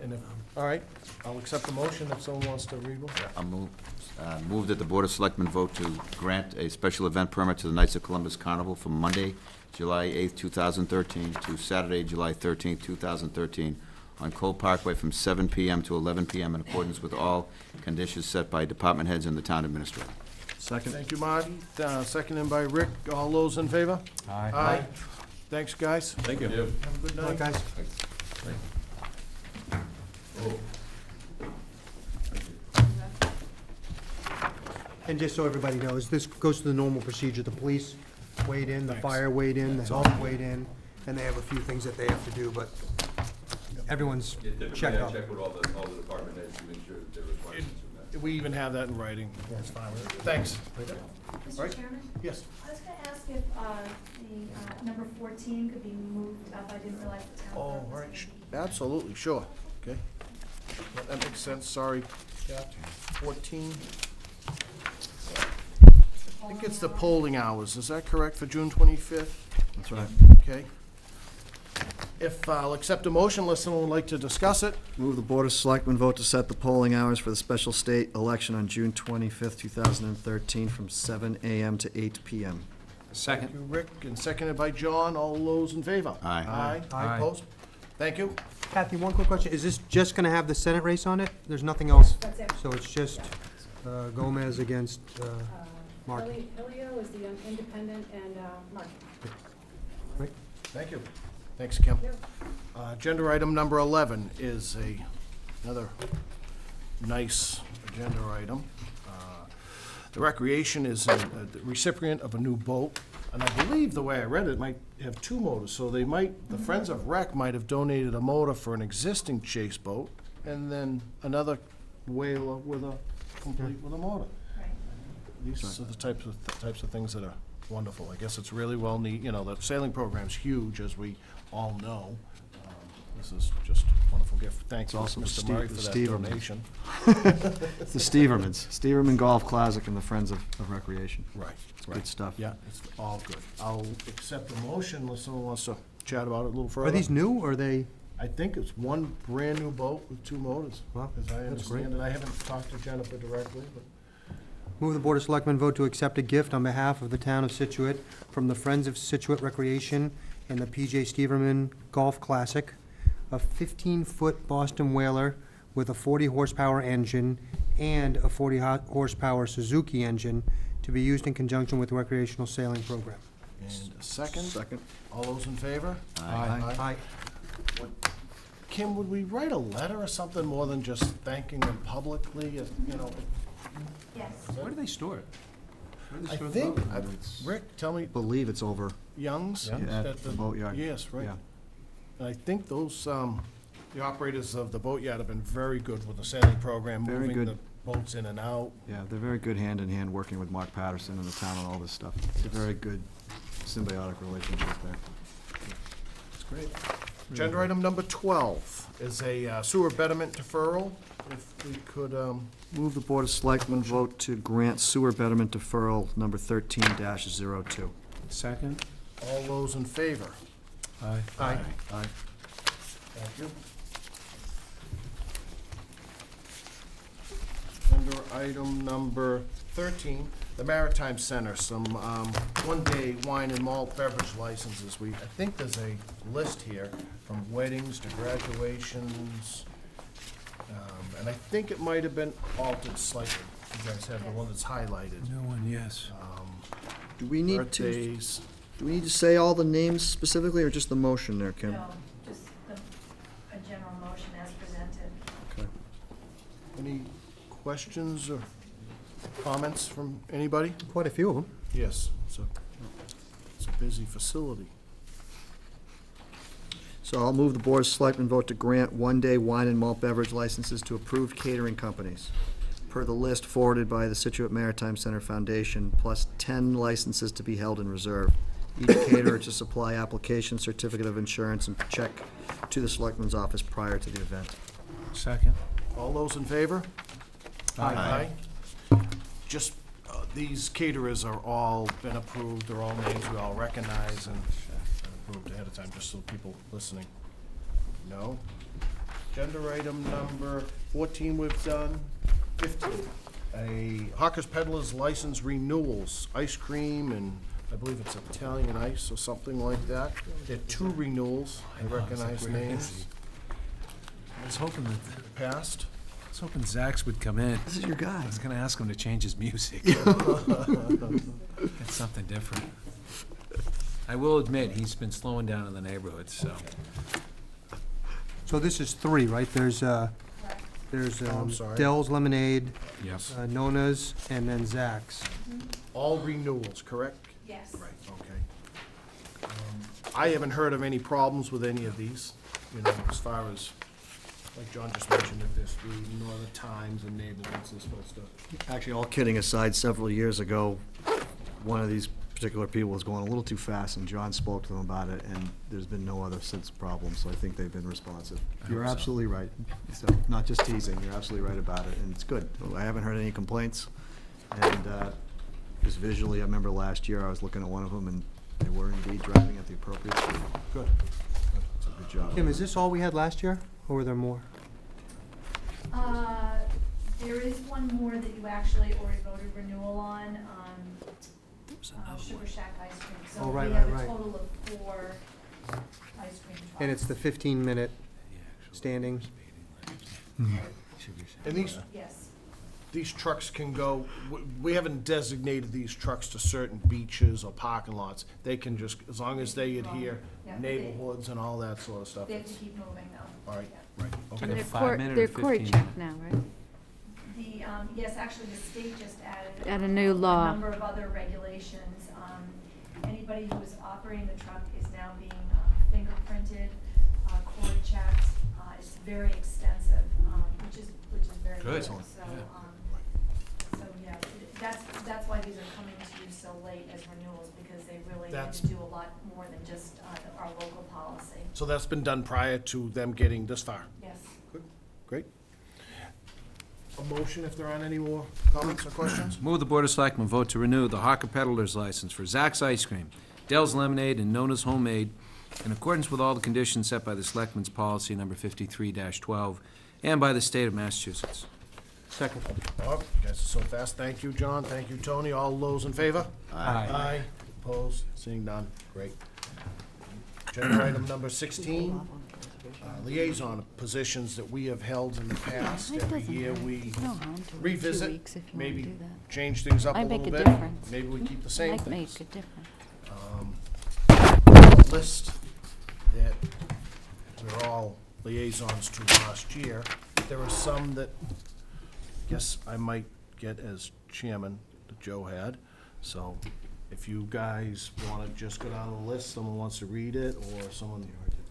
And if, all right, I'll accept the motion if someone wants to read one. I'll move that the Board of Selectmen vote to grant a special event permit to the Knights of Columbus Carnival from Monday, July 8th, 2013, to Saturday, July 13th, 2013, on Cole Parkway from 7 p.m. to 11 p.m. in accordance with all conditions set by department heads and the town administrator. Second. Thank you, Marty. Seconded by Rick. All those in favor? Aye. Aye. Thanks, guys. Thank you. Have a good Good night, night. guys. And just so everybody knows, this goes through the normal procedure. The police weighed in, the fire weighed in, the health weighed in, and they have a few things that they have to do, but everyone's checked out. Check with all the department heads to make sure that their requirements are met. We even have that in writing. That's fine with it. Thanks. Right? Mr. Chairman? Yes. I was gonna ask if, the, number 14 could be moved up. I didn't realize the town. Oh, clerk all was right. gonna be- Absolutely, sure. Okay. Yeah, that makes sense. Sorry. Yeah, 14. I think it's the polling hours. Is that correct for June 25th? That's right. Okay. If I'll accept a motion, unless someone would like to discuss it. Move the Board of Selectmen vote to set the polling hours for the special state election on June 25th, 2013, from 7 a.m. to 8 p.m. Second. Thank you, Rick, and seconded by John. All those in favor? Aye. Aye. Aye. Opposed? Thank you. Kathy, one quick question. Is this just gonna have the Senate race on it? There's nothing else? That's it. So it's just Gomez against Mark? Helio is the independent and, Mark. Thank you. Thanks, Kim. Agenda item number 11 is another nice agenda item. The recreation is a recipient of a new boat, and I believe the way I read it might have two motors, so they might, the Friends of Rec might have donated a motor for an existing chase boat, and then another whaler with a, complete with a motor. Right. These are the types of things that are wonderful. I guess it's really well neat, you know, the sailing program's huge, as we all know. This is just a wonderful gift. Thanks, also Mr. the Murray, for that Stevermans. donation. It's the Steverman Golf Classic and the Friends of Recreation. Right, It's right. good stuff. Yeah, it's all good. I'll accept the motion unless someone wants to chat about it a little further. Are these new, or are they? I think it's one brand-new boat with 2 motors, Wow, as I that's great. understand it. I haven't talked to Jennifer directly, but Move the Board of Selectmen vote to accept a gift on behalf of the town of Scituate from the Friends of Scituate Recreation and the P.J. Steverman Golf Classic, a 15-foot Boston Whaler with a 40-horsepower engine and a 40-horsepower Suzuki engine to be used in conjunction with the recreational sailing program. And a second? Second. All those in favor? Aye. Aye. Kim, would we write a letter or something more than just thanking them publicly, you know? Yes. Where do they store it? Where do they I store the think, boat? Rick, tell me, Believe it's over. Young's? Yeah, at the boatyard. Yes, right. Yeah. And I think those, the operators of the boatyard have been very good with the sailing program, Very moving good. the boats in and out. Yeah, they're very good hand-in-hand working with Mark Patterson and the town on all this stuff. It's a very good symbiotic relationship there. That's great. Agenda item number 12 is a sewer betterment deferral. If we could, Move the Board of Selectmen vote to grant sewer betterment deferral number 13-02. Second? all those in favor? Aye. Aye. Aye. Thank you. Under item number 13, the Maritime Center, some one-day wine and malt beverage licenses. I think there's a list here from weddings to graduations, and I think it might have been altered slightly. You guys have the one that's highlighted. No one, yes. Do we need to, Birthdays. do we need to say all the names specifically, or just the motion there, Kim? No, just a general motion as presented. Okay. Any questions or comments from anybody? Quite a few of them. Yes, it's a busy facility. So I'll move the Board of Selectmen vote to grant one-day wine and malt beverage licenses to approved catering companies, per the list forwarded by the Scituate Maritime Center Foundation, plus 10 licenses to be held in reserve. Each caterer to supply application, certificate of insurance, and check to the Selectmen's office prior to the event. Second? All those in favor? Aye. Just, these caterers are all been approved, they're all names we all recognize and approved ahead of time, just so people listening know. Agenda item number 14 we've done. 15, a Hawker's Peddlers license renewals, ice cream and I believe it's Italian ice or something like that. There are 2 renewals, I recognize names. I was hoping that, Passed. I was hoping Zax would come in. This is your guy. I was gonna ask him to change his music. Get something different. I will admit, he's been slowing down in the neighborhood, so. So this is 3, right? There's I'm sorry. Dell's Lemonade, Yes. Nona's, and then Zach's. All renewals, correct? Yes. Right, okay. I haven't heard of any problems with any of these, you know, as far as, like John just mentioned, if there's food, other times and neighborhoods, this sort of stuff. Actually, all kidding aside, several years ago, one of these particular people was going a little too fast, and John spoke to them about it, and there's been no other since problems, so I think they've been responsive. You're hope so. absolutely right. So, not just teasing, you're absolutely right about it, and it's good. I haven't heard any complaints, and just visually, I remember last year, I was looking at one of them, and they were indeed driving at the appropriate speed. Good. It's a good job. Kim, is this all we had last year, or were there more? There is one more that you actually already voted renewal on, Sugar Shack Ice Cream. So Oh, right, we have right, a right. total of 4 ice cream trucks. And it's the 15-minute standing? And these trucks can go, we haven't designated these trucks to certain beaches or parking lots. They can just, as long as they adhere Yeah, neighborhoods and all that sort of stuff. They have to keep moving though. All right, Yeah. right, And okay. they're 5-minute or They're quarry 15? check now, right? The, yes, actually, the state just added. Add a new law. A number of other regulations. Anybody who is operating the truck is now being fingerprinted, quarry checked. It's very extensive, which is very good. Good. So, so yeah, that's why these are coming to you so late as renewals, because they really need That's- to do a lot more than just our local policy. So that's been done prior to them getting this far? Yes. Good, great. A motion if there aren't any more comments or questions? Move the Board of Selectmen vote to renew the Hawker Peddlers license for Zack's Ice Cream, Dell's Lemonade, and Nona's Homemade in accordance with all the conditions set by the Selectmen's Policy Number 53-12 and by the State of Massachusetts. Second. Oh, you guys are so fast. Thank you, John. Thank you, Tony. All those in favor? Aye. Aye. Opposed? Seeing none. Great. Agenda item number 16, liaison positions that we have held in the past. Every year we revisit, maybe change things up a Might little make a bit. difference. Maybe we keep the same Might things. make a difference. List that we're all liaisons to last year. There are some that I guess I might get as chairman that Joe had. So if you guys want to just go down the list, someone wants to read it, or someone,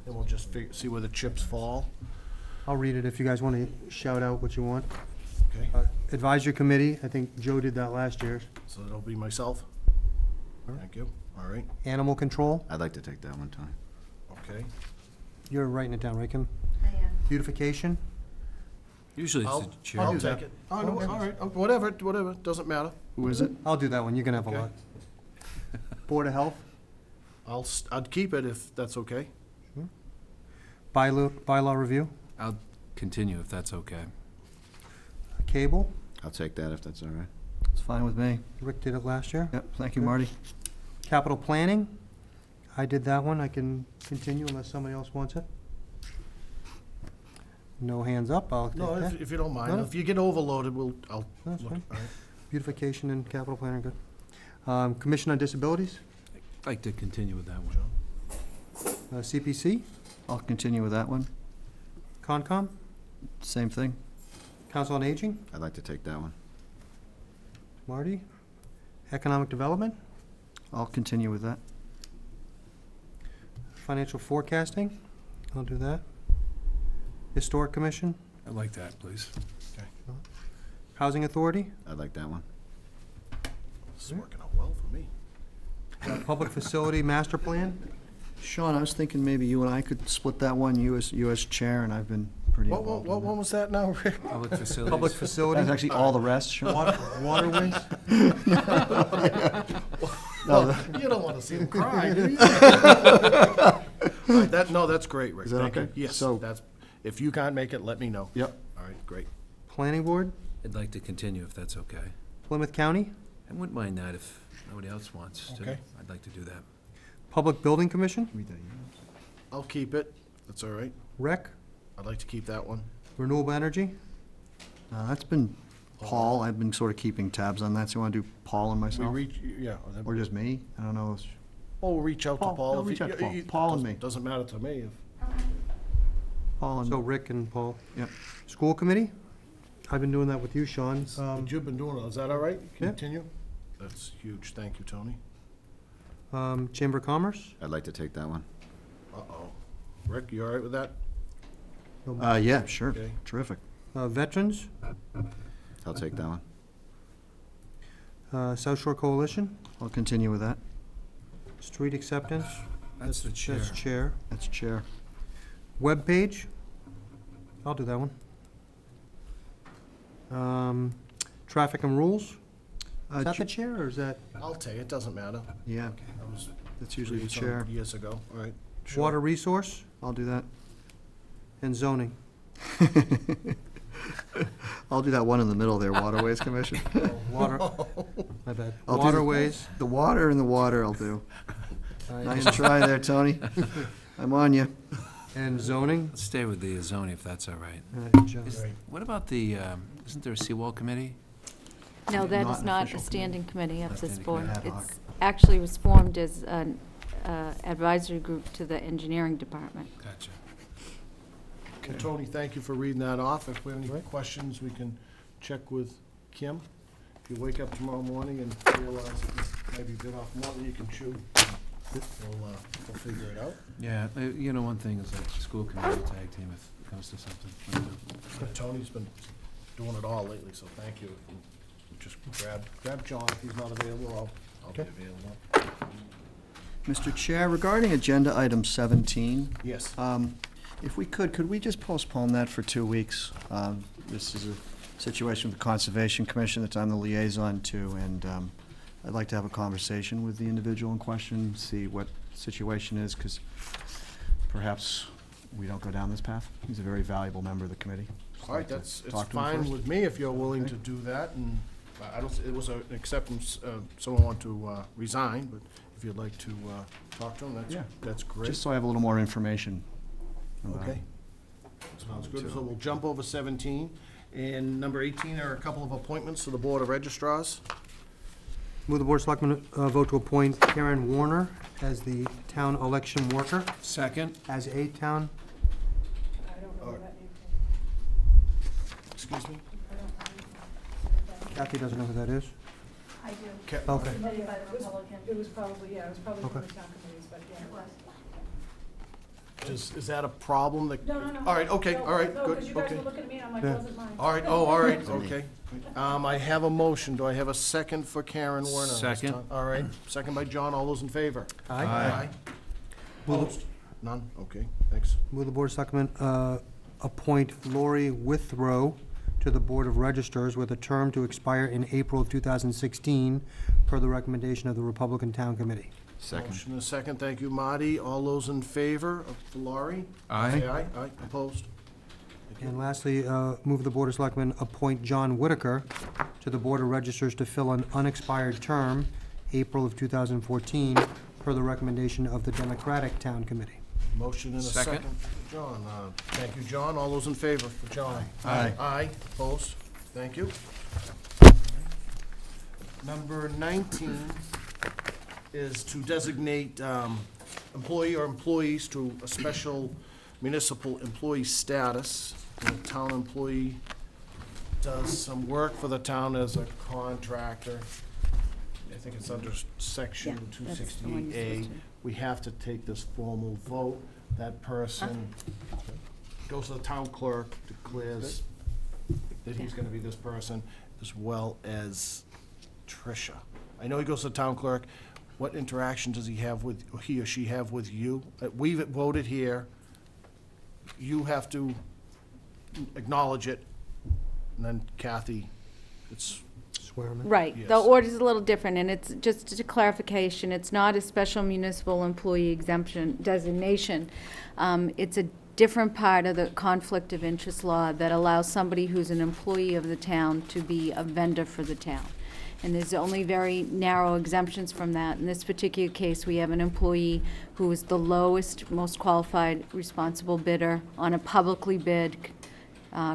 then we'll just see where the chips fall. I'll read it if you guys want to shout out what you want. Okay, Advisory Committee, I think Joe did that last year. so that'll be myself. Thank you. All right, Animal Control, I'd like to take that one, Tony. okay. you're writing it down, right, Kim? I am. Beautification, Usually it's I'll the chair. I'll do that. take it. Oh, no, all right, whatever, doesn't matter. Who is it? I'll do that one, you can have a Okay. lot. Board of Health, I'd keep it if that's okay. Bylaw Review, I'll continue if that's okay. Cable, I'll take that if that's all right. It's fine with me. Rick did it last year. Yep, thank you, Marty. Capital Planning, I did that one, I can continue unless somebody else wants it. No hands up, I'll take No, that. if you don't mind. No. If you get overloaded, I'll That's look. fine. All right. Beautification and capital planning, good. Commission on Disabilities, I'd like to continue with that one. CPC, I'll continue with that one. Concom, Same thing. Council on Aging, I'd like to take that one. Marty. Economic Development, I'll continue with that. Financial Forecasting, I'll do that. Historic Commission, I'd like that, please. Housing Authority, I'd like that one. This is working out well for me. Public Facility Master Plan, Sean, I was thinking maybe you and I could split that one, you as chair, and I've been pretty What involved one in was that now, Rick? Public facilities. Public that. Facility, That's actually all the rest, Sean. Waterways, No, You don't want to see him cry, do you? All right, no, that's great, Rick. Is that Thank you. okay? Yes, So- that's, if you can't make it, let me know. Yep. All right, great. Planning Board, I'd like to continue if that's okay. Plymouth County, I wouldn't mind that if nobody else wants to. Okay. I'd like to do that. Public Building Commission, I'll keep it. That's all right. Rec, I'd like to keep that one. Renewable Energy, That's been Paul, I've been sort of keeping tabs on that, so you want to do Paul and We myself? reach, yeah. Or just me? I don't know. Oh, we'll reach out to Paul, Paul. I'll if reach you- out to Paul. you- Paul and me. Doesn't matter to me. Paul and. so Rick and Paul. Yep. School Committee, I've been doing that with you, Sean. You've been doing it. Is that all right? Yeah. Continue? That's huge. Thank you, Tony. Chamber of Commerce, I'd like to take that one. Uh-oh. Rick, you all right with that? Yeah, sure. Okay. Terrific. Veterans, I'll take that one. South Shore Coalition, I'll continue with that. Street Acceptance, That's the chair. that's chair. That's chair. Webpage, I'll do that one. Traffic and Rules, is that the chair, or is that I'll take it. Doesn't matter. Yeah, I was that's usually the liaison chair. years ago. All right. Sure. Water Resource I'll do that. and Zoning? I'll do that one in the middle there, Waterways Commission. Water, my bad. I'll do Waterways, The water and the water I'll do. Nice try there, Tony. I'm on you. and Zoning. Let's stay with the zoning if that's all right. John. Is- What about the, isn't there a seawall committee? No, that Not is an not official a standing committee of Not this standing board. committee. Ad hoc. It's actually was formed as an advisory group to the engineering department. Gotcha. Well, Tony, thank you for reading that off. If we have any questions, we can check with Kim. If you wake up tomorrow morning and realize that you maybe bit off more than you can chew, we'll figure it out. Yeah, you know, one thing is like school committee tag team if it comes to something. But Tony's been doing it all lately, so thank you. Just grab John if he's not available, I'll be available. Mr. Chair, regarding agenda item 17, Yes. if we could we just postpone that for 2 weeks? This is a situation with the Conservation Commission that I'm the liaison to, and I'd like to have a conversation with the individual in question, see what situation is, because perhaps we don't go down this path. He's a very valuable member of the committee. Just All right, like to it's talk to him fine first. with me if you're willing Okay. to do that, and I don't, it was an acceptance, someone wanted to resign, but if you'd like to talk to him, Yeah. that's great. Just so I have a little more information about Okay. it. Sounds good, so we'll jump over 17, and number 18 are a couple of appointments to the Board of Registrars. Move the Board of Selectmen vote to appoint Karen Warner as the town election worker, Second. as a town. Excuse me? Kathy doesn't know who that is. I do. Okay. Submitted by the Republican. It was probably, yeah, it was probably one of Okay. the town committees, but yeah. It was. Is that a problem that? No, no, no. All right, okay, No, all right, no, good, because you guys okay. were looking at me, and I'm like, Yeah. wasn't mine. All right, all right, okay. I have a motion. Do I have a second for Karen Warner? this Second. time? All right, second by John. All those in favor? Aye. Aye. Opposed? None? Okay, thanks. Move the Board of Selectmen appoint Lori Withrow to the Board of Registers with a term to expire in April of 2016, per the recommendation of the Republican Town Committee. Second. Motion and a second. Thank you, Marty. All those in favor of Laurie? Aye. Say aye. Aye. Opposed? And lastly, move the Board of Selectmen appoint John Whitaker to the Board of Registers to fill an unexpired term, April of 2014, per the recommendation of the Democratic Town Committee. Motion and a Second. second. John, thank you, John. All those in favor for John? Aye. Aye. Opposed? Thank you. Number 19 is to designate employee or employees to a special municipal employee status. And a town employee does some work for the town as a contractor. I think it's under section Yeah, that's the one you're 268A. supposed to- We have to take this formal vote. That person goes to the town clerk, declares that he's gonna be this person, as well as Tricia. I know he goes to the town clerk. What interaction does he have with, or he or she have with you? We've voted here. You have to acknowledge it, and then Kathy, it's, Swear him in. Right, the Yes. order's a little different, and it's, just a clarification, it's not a special municipal employee exemption designation. It's a different part of the conflict of interest law that allows somebody who's an employee of the town to be a vendor for the town. And there's only very narrow exemptions from that. In this particular case, we have an employee who is the lowest, most qualified, responsible bidder on a publicly bid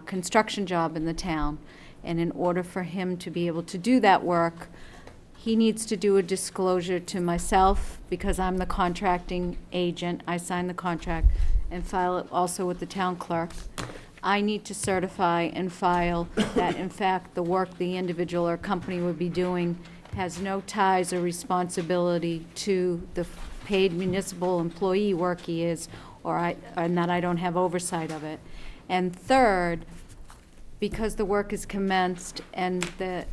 construction job in the town. And in order for him to be able to do that work, he needs to do a disclosure to myself, because I'm the contracting agent. I sign the contract and file it also with the town clerk. I need to certify and file that, in fact, the work the individual or company would be doing has no ties or responsibility to the paid municipal employee work he is, and that I don't have oversight of it. And third, because the work is commenced and the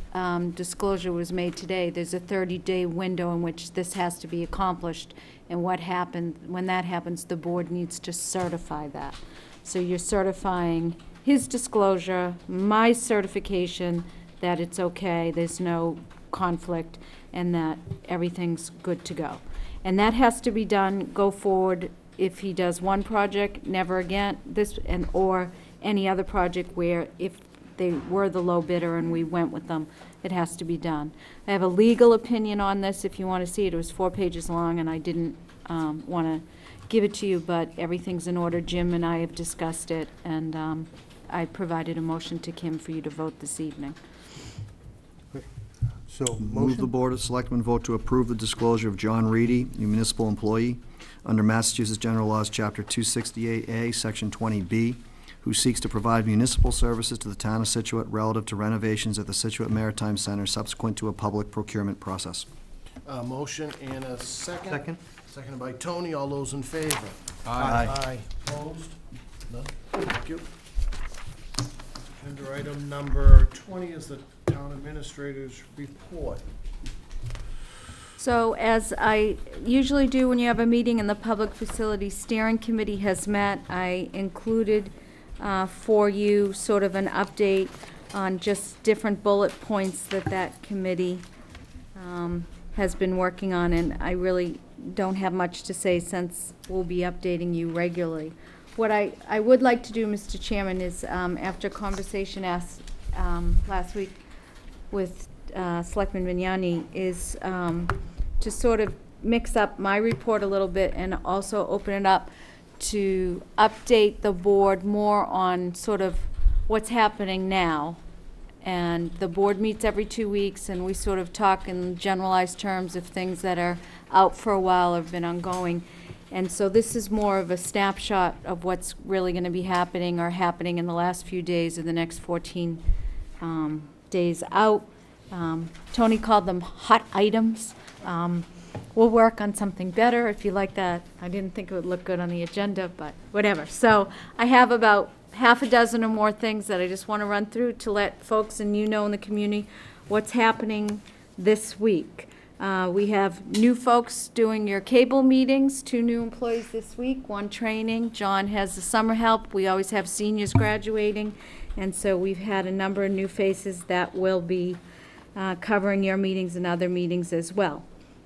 disclosure was made today, there's a 30-day window in which this has to be accomplished. And what happened, when that happens, the board needs to certify that. So you're certifying his disclosure, my certification that it's okay, there's no conflict, and that everything's good to go. And that has to be done, go forward, if he does one project, never again, or any other project where if they were the low bidder and we went with them, it has to be done. I have a legal opinion on this, if you want to see it. It was 4 pages long, and I didn't want to give it to you, but everything's in order. Jim and I have discussed it, and I provided a motion to Kim for you to vote this evening. So, Move the motion? Board of Selectmen vote to approve the disclosure of John Reedy, a municipal employee, under Massachusetts General Laws, Chapter 268A, Section 20B, who seeks to provide municipal services to the town of Scituate relative to renovations at the Scituate Maritime Center subsequent to a public procurement process. motion and a second. Second? Seconded by Tony. All those in favor? Aye. Aye. Opposed? None? Thank you. Agenda item number 20 is the town administrator's report. So as I usually do when you have a meeting and the Public Facilities Steering Committee has met, I included for you sort of an update on just different bullet points that committee has been working on, and I really don't have much to say since we'll be updating you regularly. What I would like to do, Mr. Chairman, is after conversation last week with Selectman Vignani, is to sort of mix up my report a little bit and also open it up to update the board more on sort of what's happening now. And the board meets every 2 weeks, and we sort of talk in generalized terms of things that are out for a while or have been ongoing. And so this is more of a snapshot of what's really going to be happening or happening in the last few days of the next 14 days out. Tony called them hot items. We'll work on something better if you like that. I didn't think it would look good on the agenda, but whatever. So I have about half a dozen or more things that I just want to run through to let folks and you know in the community what's happening this week. We have new folks doing your cable meetings, 2 new employees this week, 1 training. John has the summer help. We always have seniors graduating, and so we've had a number of new faces that will be covering your meetings and other meetings as well.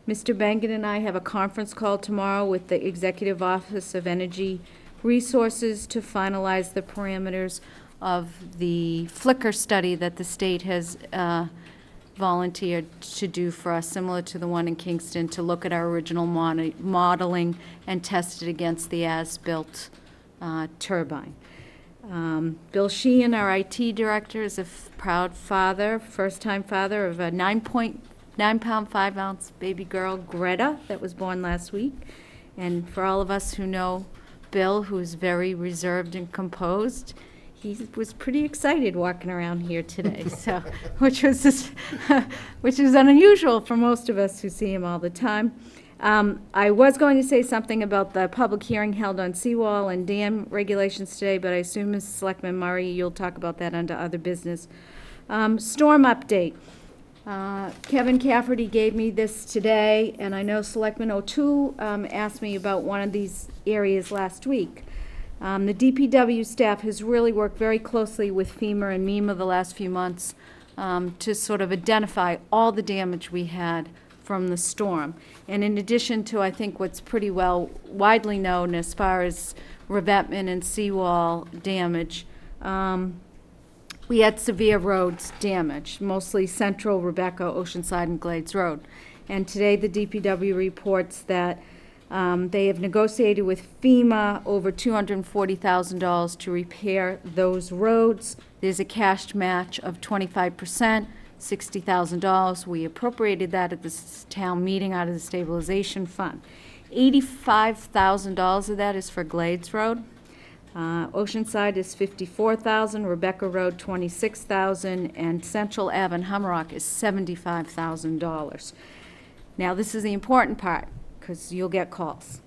Mr. Bengen and I have a conference call tomorrow with the Executive Office of Energy Resources to finalize the parameters of the flicker study that the state has volunteered to do for us, similar to the one in Kingston, to look at our original modeling and test it against the as-built turbine. Bill Sheehan, our IT director, is a proud father, first-time father of a 9-pound, 5-ounce baby girl, Greta, that was born last week. And for all of us who know Bill, who's very reserved and composed, he was pretty excited walking around here today, so, which is unusual for most of us who see him all the time. I was going to say something about the public hearing held on seawall and dam regulations today, but I assume, Mrs. Selectman Murray, you'll talk about that under other business. Storm update. Kevin Cafferty gave me this today, and I know Selectman O'Toole asked me about one of these areas last week. The DPW staff has really worked very closely with FEMA and MEMA the last few months to sort of identify all the damage we had from the storm. And in addition to, I think, what's pretty well widely known as far as revetment and seawall damage, we had severe roads damage, mostly Central, Rebecca, Oceanside, and Glades Road. And today the DPW reports that they have negotiated with FEMA over $240,000 to repair those roads. There's a cash match of 25%, $60,000. We appropriated that at this town meeting out of the stabilization fund. $85,000 of that is for Glades Road. Oceanside is $54,000, Rebecca Road $26,000, and Central Ave and Hummerock is $75,000. Now this is the important part, because you'll get calls.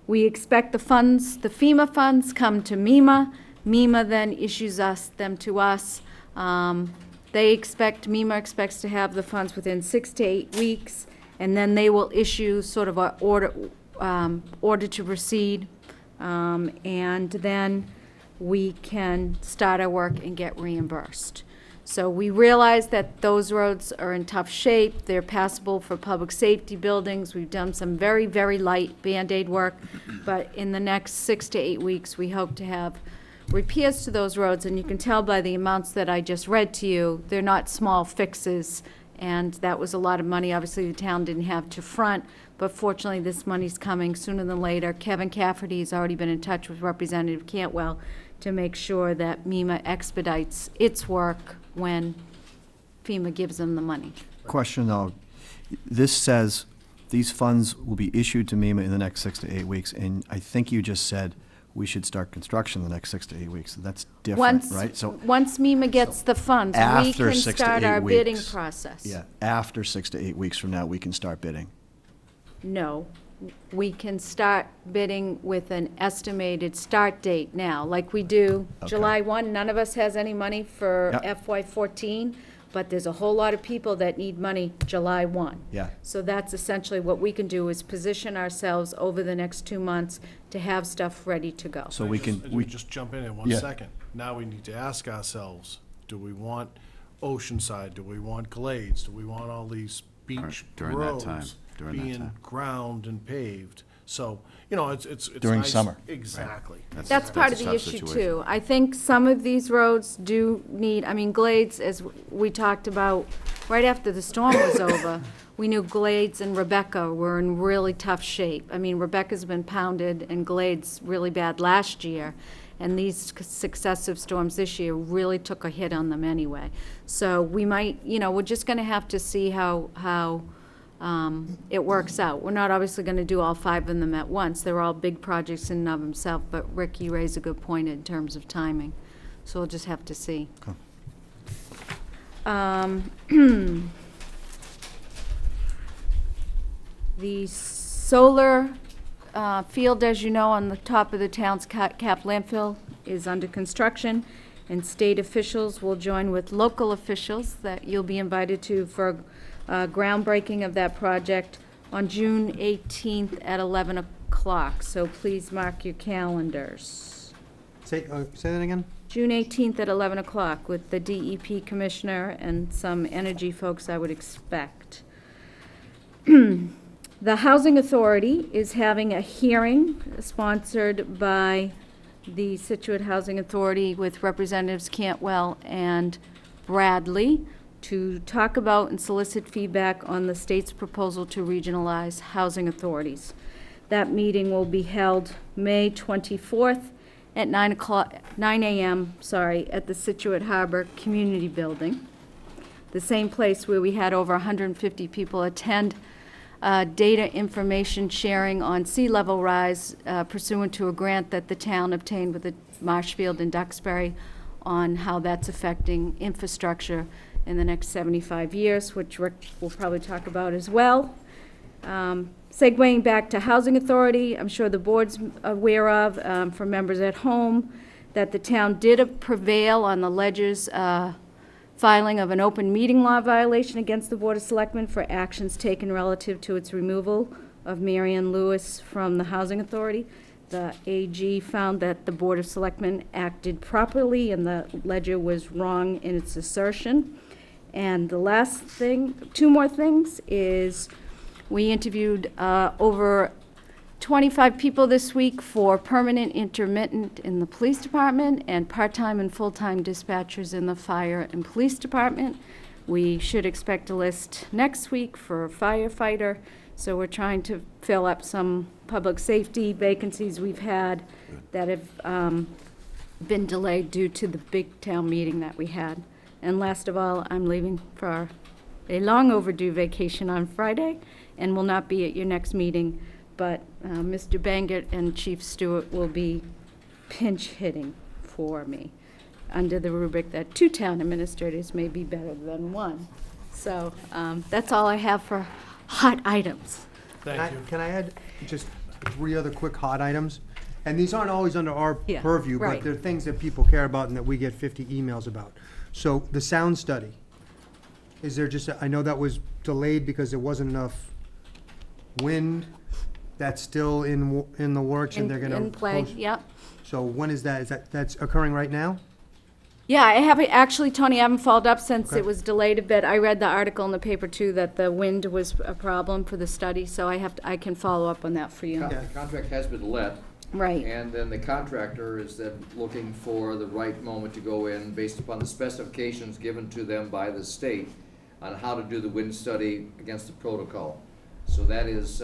We expect the funds, the FEMA funds, come to MEMA. MEMA then issues them to us. MEMA expects to have the funds within 6 to 8 weeks, and then they will issue sort of an order to proceed, and then we can start our work and get reimbursed. So we realize that those roads are in tough shape. They're passable for public safety buildings. We've done some very, very light Band-Aid work, but in the next 6 to 8 weeks, we hope to have repairs to those roads, and you can tell by the amounts that I just read to you, they're not small fixes, and that was a lot of money. Obviously, the town didn't have to front, but fortunately, this money's coming sooner than later. Kevin Cafferty has already been in touch with Representative Cantwell to make sure that MEMA expedites its work when FEMA gives them the money. Question though, this says these funds will be issued to MEMA in the next 6 to 8 weeks, and I think you just said we should start construction in the next 6 to 8 weeks. That's different, right? So Once MEMA gets the funds, we after can 6 to start 8 our bidding weeks. process. Yeah, after 6 to 8 weeks from now, we can start bidding. No, we can start bidding with an estimated start date now, like we do July 1. None of us has any money for FY14, but there's a whole lot of people that need money July 1. Yeah. So that's essentially what we can do, is position ourselves over the next 2 months to have stuff ready to go. So we can, we just jump in 1 Yeah. second. Now we need to ask ourselves, do we want Oceanside? Do we want Glades? Do we want all these beach during that time. roads During that being time. ground and paved. So, you know, it's During nice- summer. Exactly. That's part of a the tough issue situation. too. I think some of these roads do need, I mean, Glades, as we talked about, right after the storm was over, we knew Glades and Rebecca were in really tough shape. I mean, Rebecca's been pounded and Glades really bad last year. And these successive storms this year really took a hit on them anyway. So we might, you know, we're just gonna have to see how it works out. We're not obviously gonna do all 5 of them at once. They're all big projects in and of themselves, but Rick, you raise a good point in terms of timing. So we'll just have to see. The solar field, as you know, on the top of the town's cap landfill is under construction, and state officials will join with local officials that you'll be invited to for groundbreaking of that project on June 18th at 11 o'clock. So please mark your calendars. Say that again? June 18th at 11 o'clock with the DEP commissioner and some energy folks I would expect. The Housing Authority is having a hearing sponsored by the Scituate Housing Authority with Representatives Cantwell and Bradley to talk about and solicit feedback on the state's proposal to regionalize housing authorities. That meeting will be held May 24th at 9 a.m., at the Scituate Harbor Community Building, the same place where we had over 150 people attend data information sharing on sea level rise pursuant to a grant that the town obtained with the Marshfield and Duxbury on how that's affecting infrastructure in the next 75 years, which Rick will probably talk about as well. Segueing back to Housing Authority, I'm sure the board's aware of, for members at home, that the town did prevail on the Ledger's filing of an open meeting law violation against the Board of Selectmen for actions taken relative to its removal of Marion Lewis from the Housing Authority. The AG found that the Board of Selectmen acted properly and the Ledger was wrong in its assertion. And the last thing, 2 more things, is we interviewed over 25 people this week for permanent intermittent in the police department and part-time and full-time dispatchers in the fire and police department. We should expect a list next week for a firefighter, so we're trying to fill up some public safety vacancies we've had that have been delayed due to the big town meeting that we had. And last of all, I'm leaving for a long overdue vacation on Friday and will not be at your next meeting, but Mr. Bangert and Chief Stewart will be pinch hitting for me under the rubric that 2 town administrators may be better than 1. So that's all I have for hot items. Thank you. Can I add just 3 other quick hot items? And these aren't always under our Yeah, purview, but right. they're things that people care about and that we get 50 emails about. So the sound study, is there just, I know that was delayed because there wasn't enough wind. That's still in the works and they're gonna In play, post- yep. So when is that? That's occurring right now? Yeah, I haven't, actually, Tony, I haven't followed up since Okay. it was delayed a bit. I read the article in the paper too, that the wind was a problem for the study, so I can follow up on that for you. The contract has been let. Right. And then the contractor is then looking for the right moment to go in based upon the specifications given to them by the state on how to do the wind study against the protocol. So that is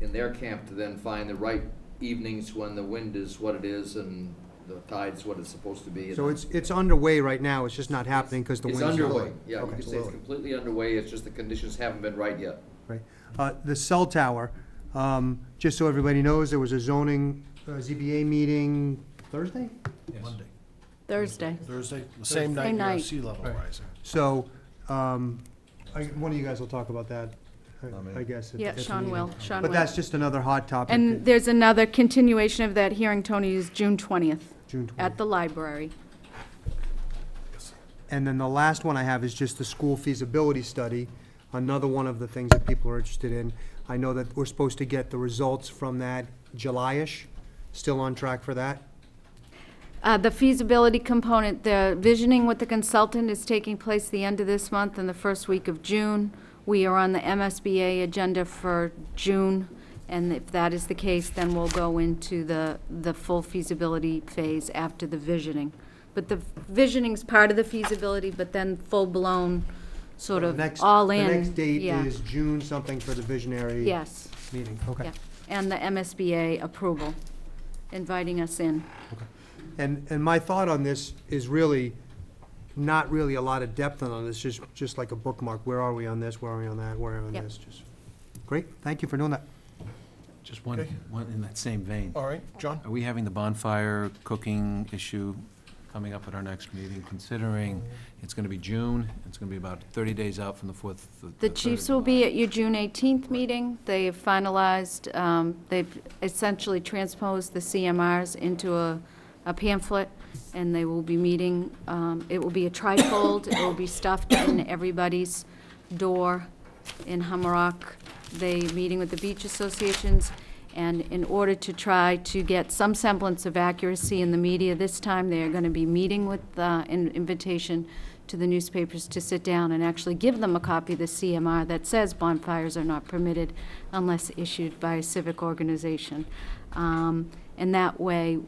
in their camp to then find the right evenings when the wind is what it is and the tide's what it's supposed to be. So it's underway right now, it's just not happening because the wind's It's not. underway, yeah, you Okay. could say it's completely underway, it's just the conditions haven't been right yet. Right. The cell tower, just so everybody knows, there was a zoning ZBA meeting Thursday? Monday. Thursday. Thursday, the same night Same you have night. sea level rising. So, one of you guys will talk about that, I guess. at Yeah, the Sean meeting. will, Sean But will. that's just another hot topic. And there's another continuation of that hearing, Tony, is June 20th. June 20th. At the library. And then the last one I have is just the school feasibility study, another one of the things that people are interested in. I know that we're supposed to get the results from that July-ish, still on track for that? The feasibility component, the visioning with the consultant is taking place the end of this month and the first week of June. We are on the MSBA agenda for June, and if that is the case, then we'll go into the full feasibility phase after the visioning. But the visioning's part of the feasibility, but then full-blown, sort of all in. The next date yeah. is June something for the visionary Yes. meeting. Okay. Yeah. And the MSBA approval, inviting us in. And my thought on this is really not really a lot of depth on this, just like a bookmark. Where are we on this? Where are we on that? Where are we on Yep. this? Just great. Thank you for doing that. Just one, Okay. one in that same vein. All right, John? Are we having the bonfire cooking issue coming up at our next meeting, considering it's gonna be June, it's gonna be about 30 days out from the 4th? The chiefs will be at your June 18th meeting. They have finalized, they've essentially transposed the CMRs into a pamphlet, and they will be meeting, it will be a trifold, it will be stuffed in everybody's door in Hummerock. They meeting with the beach associations, and in order to try to get some semblance of accuracy in the media this time, they are going to be meeting with an invitation to the newspapers to sit down and actually give them a copy of the CMR that says bonfires are not permitted unless issued by a civic organization. And that way,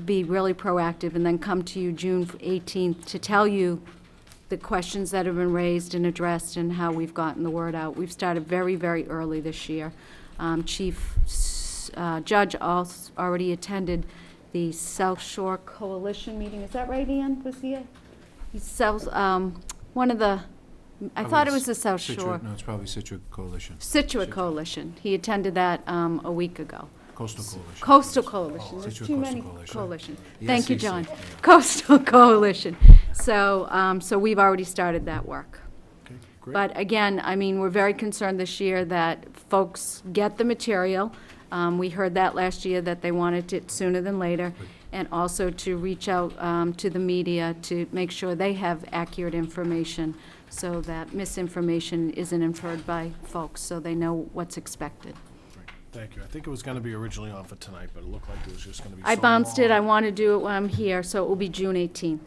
be really proactive and then come to you June 18th to tell you the questions that have been raised and addressed and how we've gotten the word out. We've started very, very early this year. Judge also already attended the South Shore Coalition meeting. Is that right, Ian? Was he? He sells, one of the, I thought it was the South Shore. No, it's probably Scituate Coalition. Scituate Coalition. He attended that a week ago. Coastal Coalition. Coastal Coalition. There's Scituate too Coastal many Coalition. coalition. The Thank you, SEC, John. yeah. Coastal Coalition. So, so we've already started that work. Okay, great. But again, I mean, we're very concerned this year that folks get the material. We heard that last year, that they wanted it sooner than later. And also to reach out to the media to make sure they have accurate information so that misinformation isn't inferred by folks, so they know what's expected. Thank you. I think it was gonna be originally on for tonight, but it looked like it was just gonna be I so bounced it. long. I want to do it when I'm here, so it will be June 18th.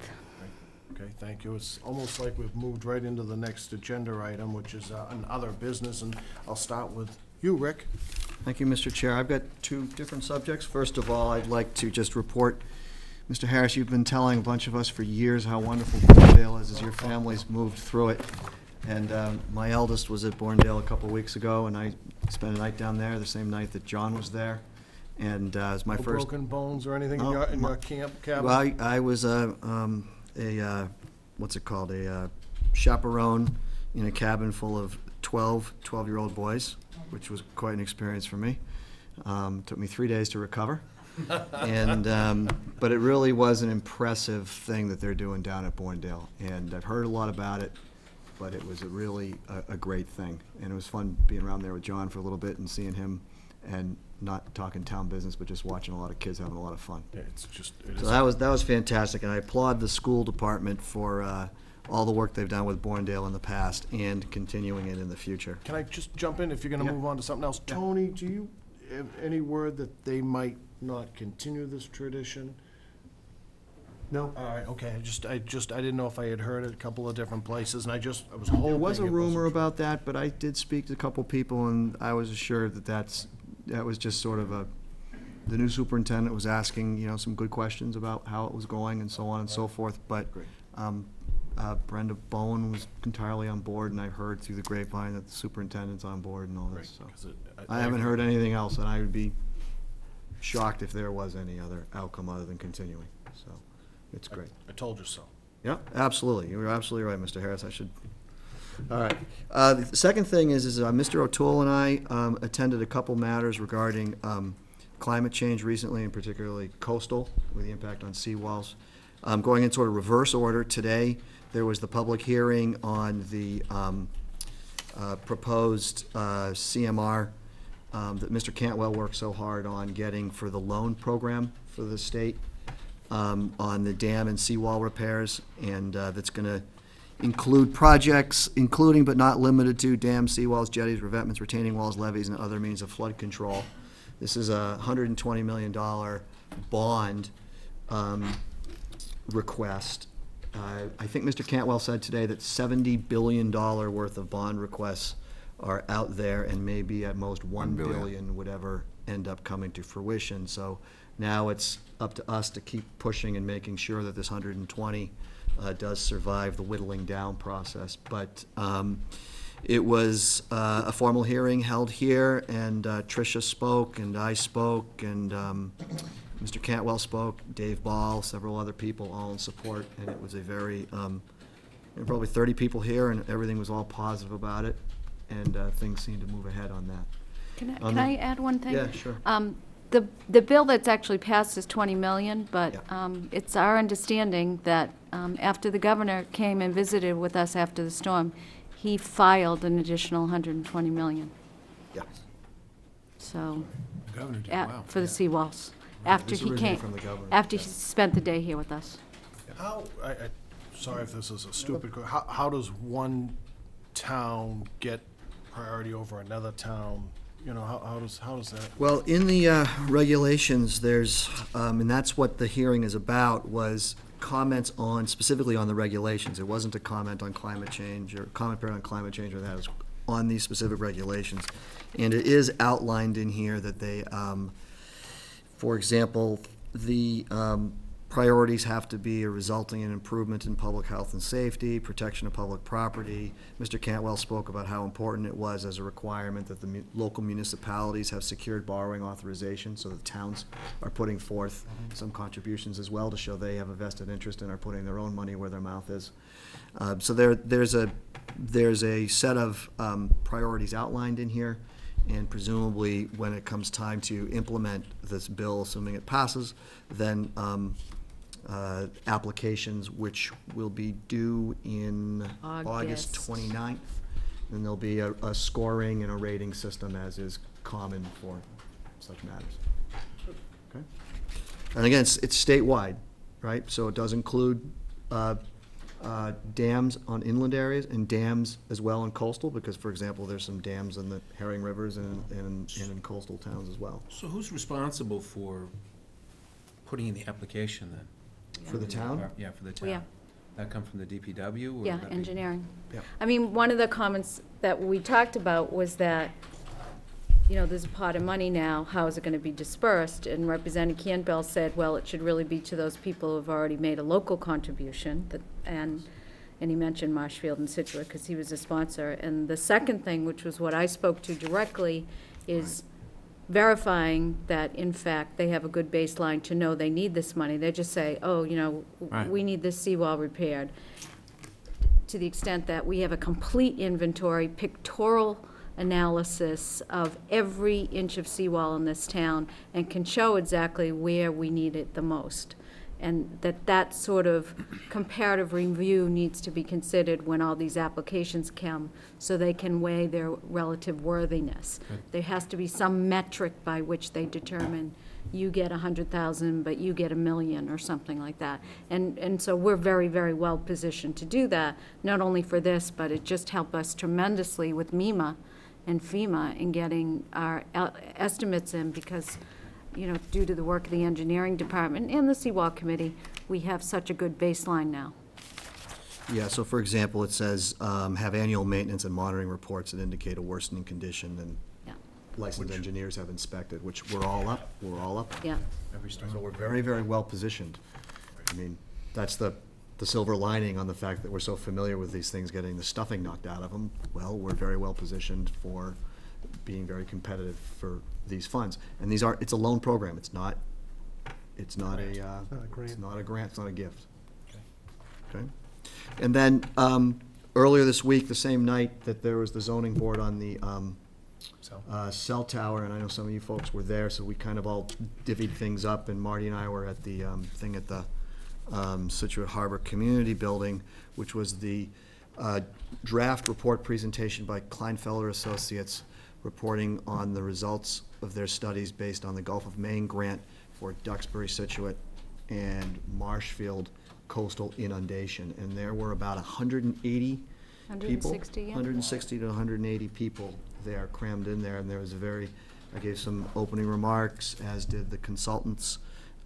Okay, thank you. It's almost like we've moved right into the next agenda item, which is an other business, and I'll start with you, Rick. Thank you, Mr. Chair. I've got two different subjects. First of all, I'd like to just report, Mr. Harris, you've been telling a bunch of us for years how wonderful Bourndale is as your family's moved through it. And my eldest was at Bourndale a couple weeks ago, and I spent a night down there, the same night that John was there. And it was my No first... broken bones or anything in Oh, your camp cabin? Well, I was what's it called, a chaperone in a cabin full of 12-year-old boys, which was quite an experience for me. Took me 3 days to recover. And, but it really was an impressive thing that they're doing down at Bourndale. And I've heard a lot about it, but it was really a great thing. And it was fun being around there with John for a little bit and seeing him and not talking town business, but just watching a lot of kids having a lot of fun. Yeah, it's just, So that was fantastic, and I applaud the school department for all the work they've done with Bourndale in the past and continuing it in the future. Can I just jump in if you're gonna Yeah. move on to something else? Tony, do you have any word that they might not continue this tradition? No? All right, okay, I didn't know if I had heard it a couple of different places, and I was hoping. There was a it wasn't rumor true. about that, but I did speak to a couple people, and I was assured that that was just sort of the new superintendent was asking, some good questions about how it was going and so on and so forth, but Great. Brenda Bowen was entirely on board, and I heard through the grapevine that the superintendent's on board and all Great, this, so. 'cause I haven't heard anything else, and I would be shocked if there was any other outcome other than continuing, so it's great. I told you so. Yeah, absolutely. You're absolutely right, Mr. Harris. All right. The second thing is Mr. O'Toole and I attended a couple matters regarding climate change recently, and particularly coastal, with the impact on seawalls. Going in sort of reverse order, today there was the public hearing on the proposed CMR that Mr. Cantwell worked so hard on getting for the loan program for the state on the dam and seawall repairs, and that's going to include projects including but not limited to dams, seawalls, jetties, revetments, retaining walls, levees, and other means of flood control. This is a $120 million bond request. I think Mr. Cantwell said today that $70 billion worth of bond requests are out there, and maybe at most 1 billion. billion would ever end up coming to fruition. So now it's up to us to keep pushing and making sure that this 120 does survive the whittling down process. But it was a formal hearing held here, and Tricia spoke, and I spoke, and Mr. Cantwell spoke, Dave Ball, several other people, all in support, and it was a very, there were probably 30 people here, and everything was all positive about it, and things seemed to move ahead on that. Can I add one thing? Yeah, sure. The bill that's actually passed is 20 million, but it's our understanding that after the governor came and visited with us after the storm, he filed an additional 120 million. Yeah. So, The governor did well. for the seawalls, after This he originated came, from the governor. after he spent the day here with us. How, sorry if this is a stupid, how does one town get priority over another town? You know, how does that? Well, in the regulations, there's, and that's what the hearing is about, was comments on, specifically on the regulations. It wasn't a comment on climate change, or comment period on climate change, or that. It was on these specific regulations. And it is outlined in here that they, for example, the priorities have to be resulting in improvement in public health and safety, protection of public property. Mr. Cantwell spoke about how important it was as a requirement that the local municipalities have secured borrowing authorization, so the towns are putting forth some contributions as well to show they have a vested interest and are putting their own money where their mouth is. So there's a set of priorities outlined in here, and presumably when it comes time to implement this bill, assuming it passes, then applications which will be due in August 29th. And there'll be a scoring and a rating system as is common for such matters. Okay. And again, it's statewide, right? So it does include dams on inland areas and dams as well in coastal, because, for example, there's some dams in the herring rivers and in coastal towns as well. So who's responsible for putting in the application then? For the town? Yeah, for the town. Yeah. That come from the DPW? Or Yeah, would that be- engineering. Yeah. I mean, one of the comments that we talked about was that, you know, there's a pot of money now, how is it gonna be dispersed? And Representative Campbell said, well, it should really be to those people who've already made a local contribution, and he mentioned Marshfield and Scituate, because he was a sponsor. And the second thing, which was what I spoke to directly, is verifying that, in fact, they have a good baseline to know they need this money. They just say, oh, you know, Right. we need this seawall repaired. To the extent that we have a complete inventory, pictorial analysis of every inch of seawall in this town, and can show exactly where we need it the most. And that sort of comparative review needs to be considered when all these applications come, so they can weigh their relative worthiness. There has to be some metric by which they determine you get 100,000, but you get 1 million, or something like that. And so we're very, very well positioned to do that, not only for this, but it just helped us tremendously with MEMA and FEMA in getting our estimates in, because, you know, due to the work of the engineering department and the Seawall Committee, we have such a good baseline now. Yeah, so for example, it says, have annual maintenance and monitoring reports that indicate a worsening condition, and Yeah. licensed engineers have inspected, which we're all up. Yeah. So we're very, very well positioned. I mean, that's the silver lining on the fact that we're so familiar with these things getting the stuffing knocked out of them. Well, we're very well positioned for being very competitive for these funds. And it's a loan program. It's not a grant, it's not a gift. Okay? And then, earlier this week, the same night that there was the zoning board on the cell tower, and I know some of you folks were there, so we kind of all divvied things up, and Marty and I were at the thing at the Scituate Harbor Community Building, which was the draft report presentation by Kleinfelder Associates, reporting on the results of their studies based on the Gulf of Maine grant for Duxbury, Scituate, and Marshfield coastal inundation. And there were about 180 people. 160, yeah. 160 to 180 people there, crammed in there, and there was I gave some opening remarks, as did the consultants,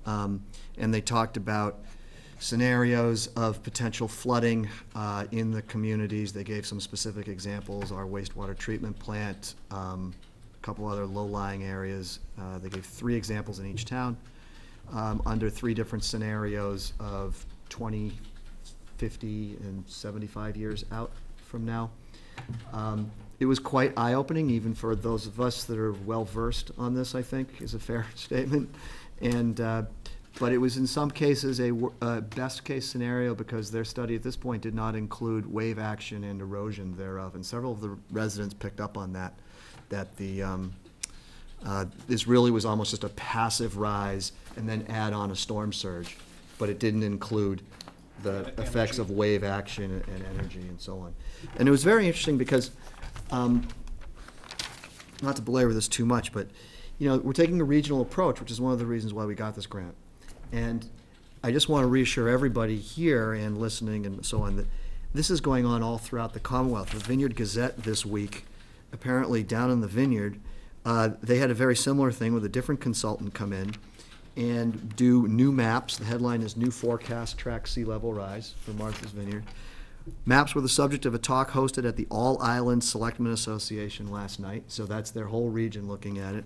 and they talked about scenarios of potential flooding in the communities. They gave some specific examples, our wastewater treatment plant, a couple other low-lying areas. They gave 3 examples in each town under 3 different scenarios of 20, 50, and 75 years out from now. It was quite eye-opening, even for those of us that are well-versed on this, I think, is a fair statement. And, but it was in some cases a best-case scenario because their study at this point did not include wave action and erosion thereof. And several of the residents picked up on that, this really was almost just a passive rise and then add on a storm surge. But it didn't include the effects of wave action and energy and so on. And it was very interesting because, not to belabor this too much, but you know, we're taking a regional approach, which is one of the reasons why we got this grant. And I just want to reassure everybody here and listening and so on that this is going on all throughout the Commonwealth. The Vineyard Gazette this week, apparently down in the Vineyard, they had a very similar thing with a different consultant come in and do new maps. The headline is New Forecast Track Sea Level Rise for Martha's Vineyard. Maps were the subject of a talk hosted at the All Island Selectmen Association last night, so that's their whole region looking at it.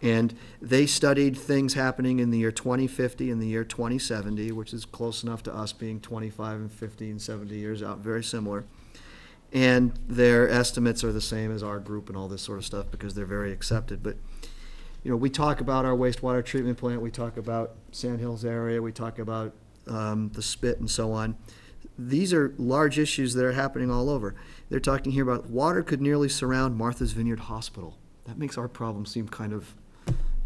And they studied things happening in the year 2050 and the year 2070, which is close enough to us being 25 and 50 and 70 years out, very similar. And their estimates are the same as our group and all this sort of stuff because they're very accepted. But you know, we talk about our wastewater treatment plant, we talk about Sand Hills area, we talk about the spit and so on. These are large issues that are happening all over. They're talking here about water could nearly surround Martha's Vineyard Hospital. That makes our problem seem kind of,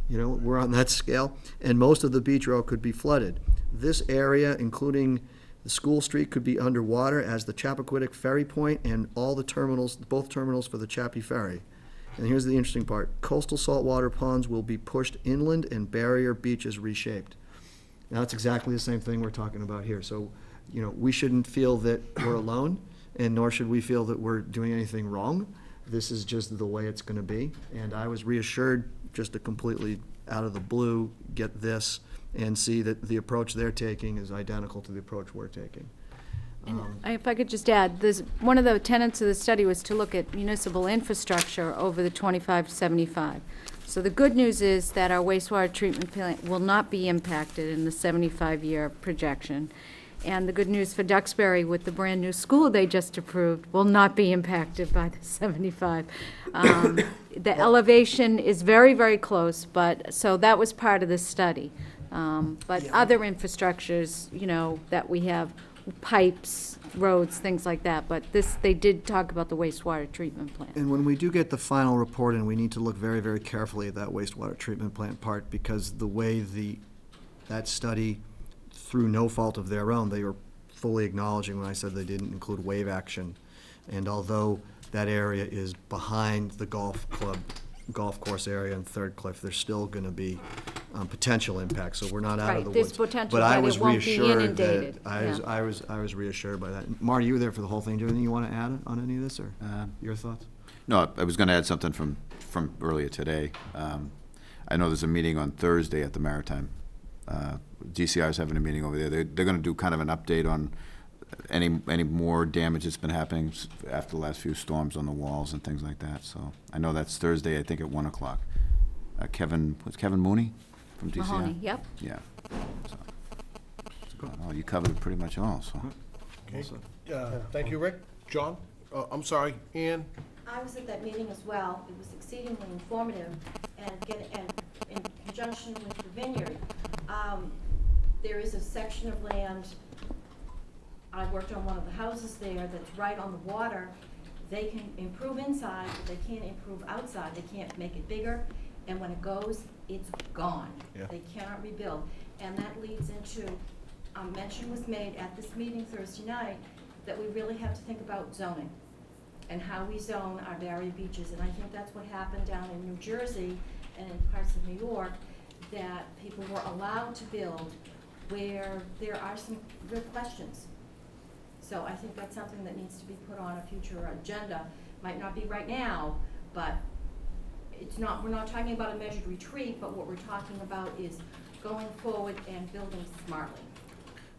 you know, we're on that scale. And most of the beach road could be flooded. This area, including the School Street, could be underwater as the Chappaquiddick Ferry Point and all the terminals, both terminals for the Chappie Ferry. And here's the interesting part. Coastal saltwater ponds will be pushed inland and barrier beaches reshaped. Now, that's exactly the same thing we're talking about here. So, you know, we shouldn't feel that we're alone, and nor should we feel that we're doing anything wrong. This is just the way it's going to be. And I was reassured just to completely out of the blue get this and see that the approach they're taking is identical to the approach we're taking. If I could just add, one of the tenets of the study was to look at municipal infrastructure over the 25 to 75. So the good news is that our wastewater treatment plant will not be impacted in the 75-year projection. And the good news for Duxbury with the brand-new school they just approved will not be impacted by the 75. The elevation is very, very close, but, so that was part of the study. But other infrastructures, you know, that we have, pipes, roads, things like that, but this, they did talk about the wastewater treatment plant. And when we do get the final report, and we need to look very, very carefully at that wastewater treatment plant part, because the way that study, through no fault of their own, they were fully acknowledging when I said they didn't include wave action. And although that area is behind the golf course area in Third Cliff, there's still going to be potential impacts. So we're not out of the woods. There's potential, but I but was it won't be reassured that inundated. I was reassured by that. Marty, you were there for the whole thing. Do you have anything you want to add on any of this, or your thoughts? No, I was going to add something from earlier today. I know there's a meeting on Thursday at the Maritime. DCI is having a meeting over there. They're going to do kind of an update on any more damage that's been happening after the last few storms on the walls and things like that. So I know that's Thursday, I think at 1 o'clock. Kevin Mooney from DCI? Mahoney, yep. Yeah. So, oh, you covered it pretty much all, so. Okay. Thank you, Rick. John? I'm sorry, Ann? I was at that meeting as well. It was exceedingly informative, and in conjunction with the vineyard, there is a section of land, I worked on one of the houses there that's right on the water. They can improve inside, but they can't improve outside. They can't make it bigger, and when it goes, it's gone. Yeah. They cannot rebuild. And that leads into, mention was made at this meeting Thursday night that we really have to think about zoning and how we zone our barrier beaches. And I think that's what happened down in New Jersey and in parts of New York, that people were allowed to build where there are some real questions. So I think that's something that needs to be put on a future agenda. Might not be right now, but it's not, we're not talking about a measured retreat, but what we're talking about is going forward and building smartly.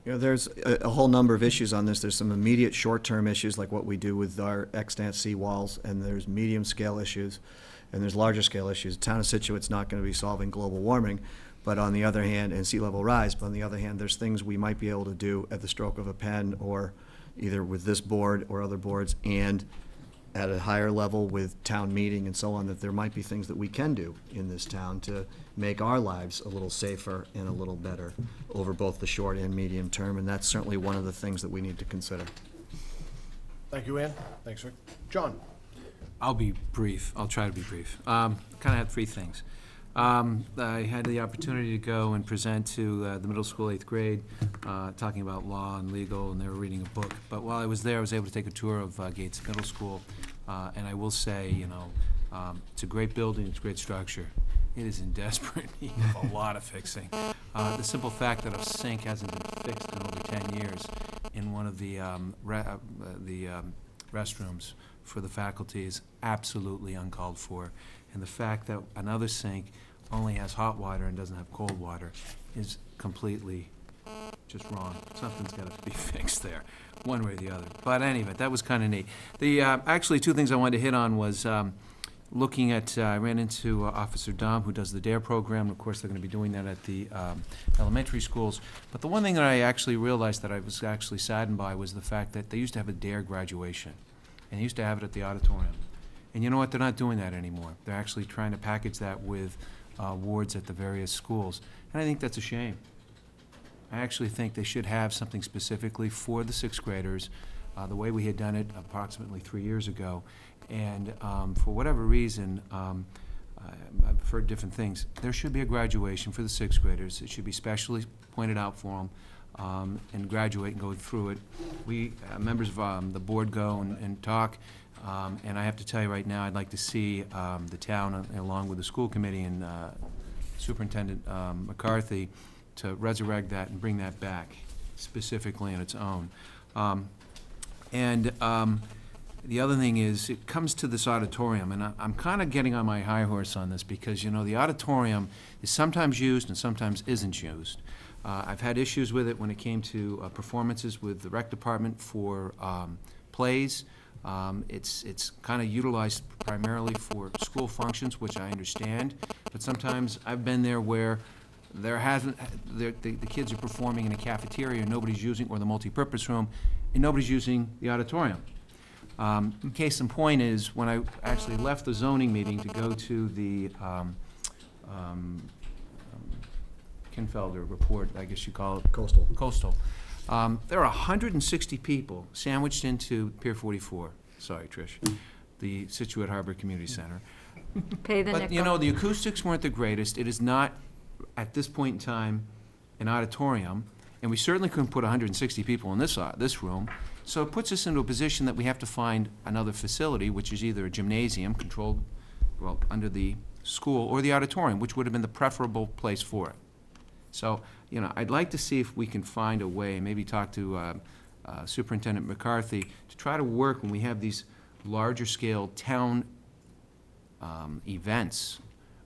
You know, there's a whole number of issues on this. There's some immediate short-term issues, like what we do with our extant seawalls, and there's medium-scale issues, and there's larger-scale issues. The town of Situate's not going to be solving global warming, but on the other hand, and sea level rise, but on the other hand, there's things we might be able to do at the stroke of a pen, or either with this board or other boards, and at a higher level with town meeting and so on, that there might be things that we can do in this town to make our lives a little safer and a little better over both the short and medium term, and that's certainly one of the things that we need to consider. Thank you, Ann. Thanks, Rick. John? I'll be brief. I'll try to be brief. Kind of had three things. I had the opportunity to go and present to the middle school 8th grade, talking about law and legal, and they were reading a book. But while I was there, I was able to take a tour of Gates Middle School, and I will say, you know, it's a great building, it's a great structure. It is in desperate need of a lot of fixing. The simple fact that a sink hasn't been fixed in over 10 years in one of the restrooms for the faculty is absolutely uncalled for. And the fact that another sink only has hot water and doesn't have cold water is completely just wrong. Something's got to be fixed there, one way or the other. But anyway, that was kind of neat. The actually, two things I wanted to hit on was looking at, I ran into Officer Dom, who does the DARE program. Of course, they're going to be doing that at the elementary schools. But the one thing that I actually realized that I was actually saddened by was the fact that they used to have a DARE graduation, and they used to have it at the auditorium. And you know what? They're not doing that anymore. They're actually trying to package that with awards at the various schools. And I think that's a shame. I actually think they should have something specifically for the 6th graders, the way we had done it approximately 3 years ago. And for whatever reason, I've heard different things. There should be a graduation for the 6th graders. It should be specially pointed out for them and graduate and go through it. We, members of the board, go and talk. And I have to tell you right now, I'd like to see the town, along with the school committee and Superintendent McCarthy, to resurrect that and bring that back specifically on its own. The other thing is, it comes to this auditorium, and I'm kind of getting on my high horse on this because, you know, the auditorium is sometimes used and sometimes isn't used. I've had issues with it when it came to performances with the rec department for plays. It's kind of utilized primarily for school functions, which I understand, but sometimes I've been there where there hasn't, the kids are performing in a cafeteria and nobody's using, or the multi-purpose room, and nobody's using the auditorium. Case in point is, when I actually left the zoning meeting to go to the Kinfelder report, I guess you call it. Coastal. There are 160 people sandwiched into Pier 44. Sorry, Trish. The Scituate Harbor Community Center. Pay the But, nickel. you know, the acoustics weren't the greatest. It is not, at this point in time, an auditorium, and we certainly couldn't put 160 people in this room. So it puts us into a position that we have to find another facility, which is either a gymnasium controlled, well, under the school, or the auditorium, which would have been the preferable place for it. So, you know, I'd like to see if we can find a way, maybe talk to Superintendent McCarthy, to try to work when we have these larger scale town events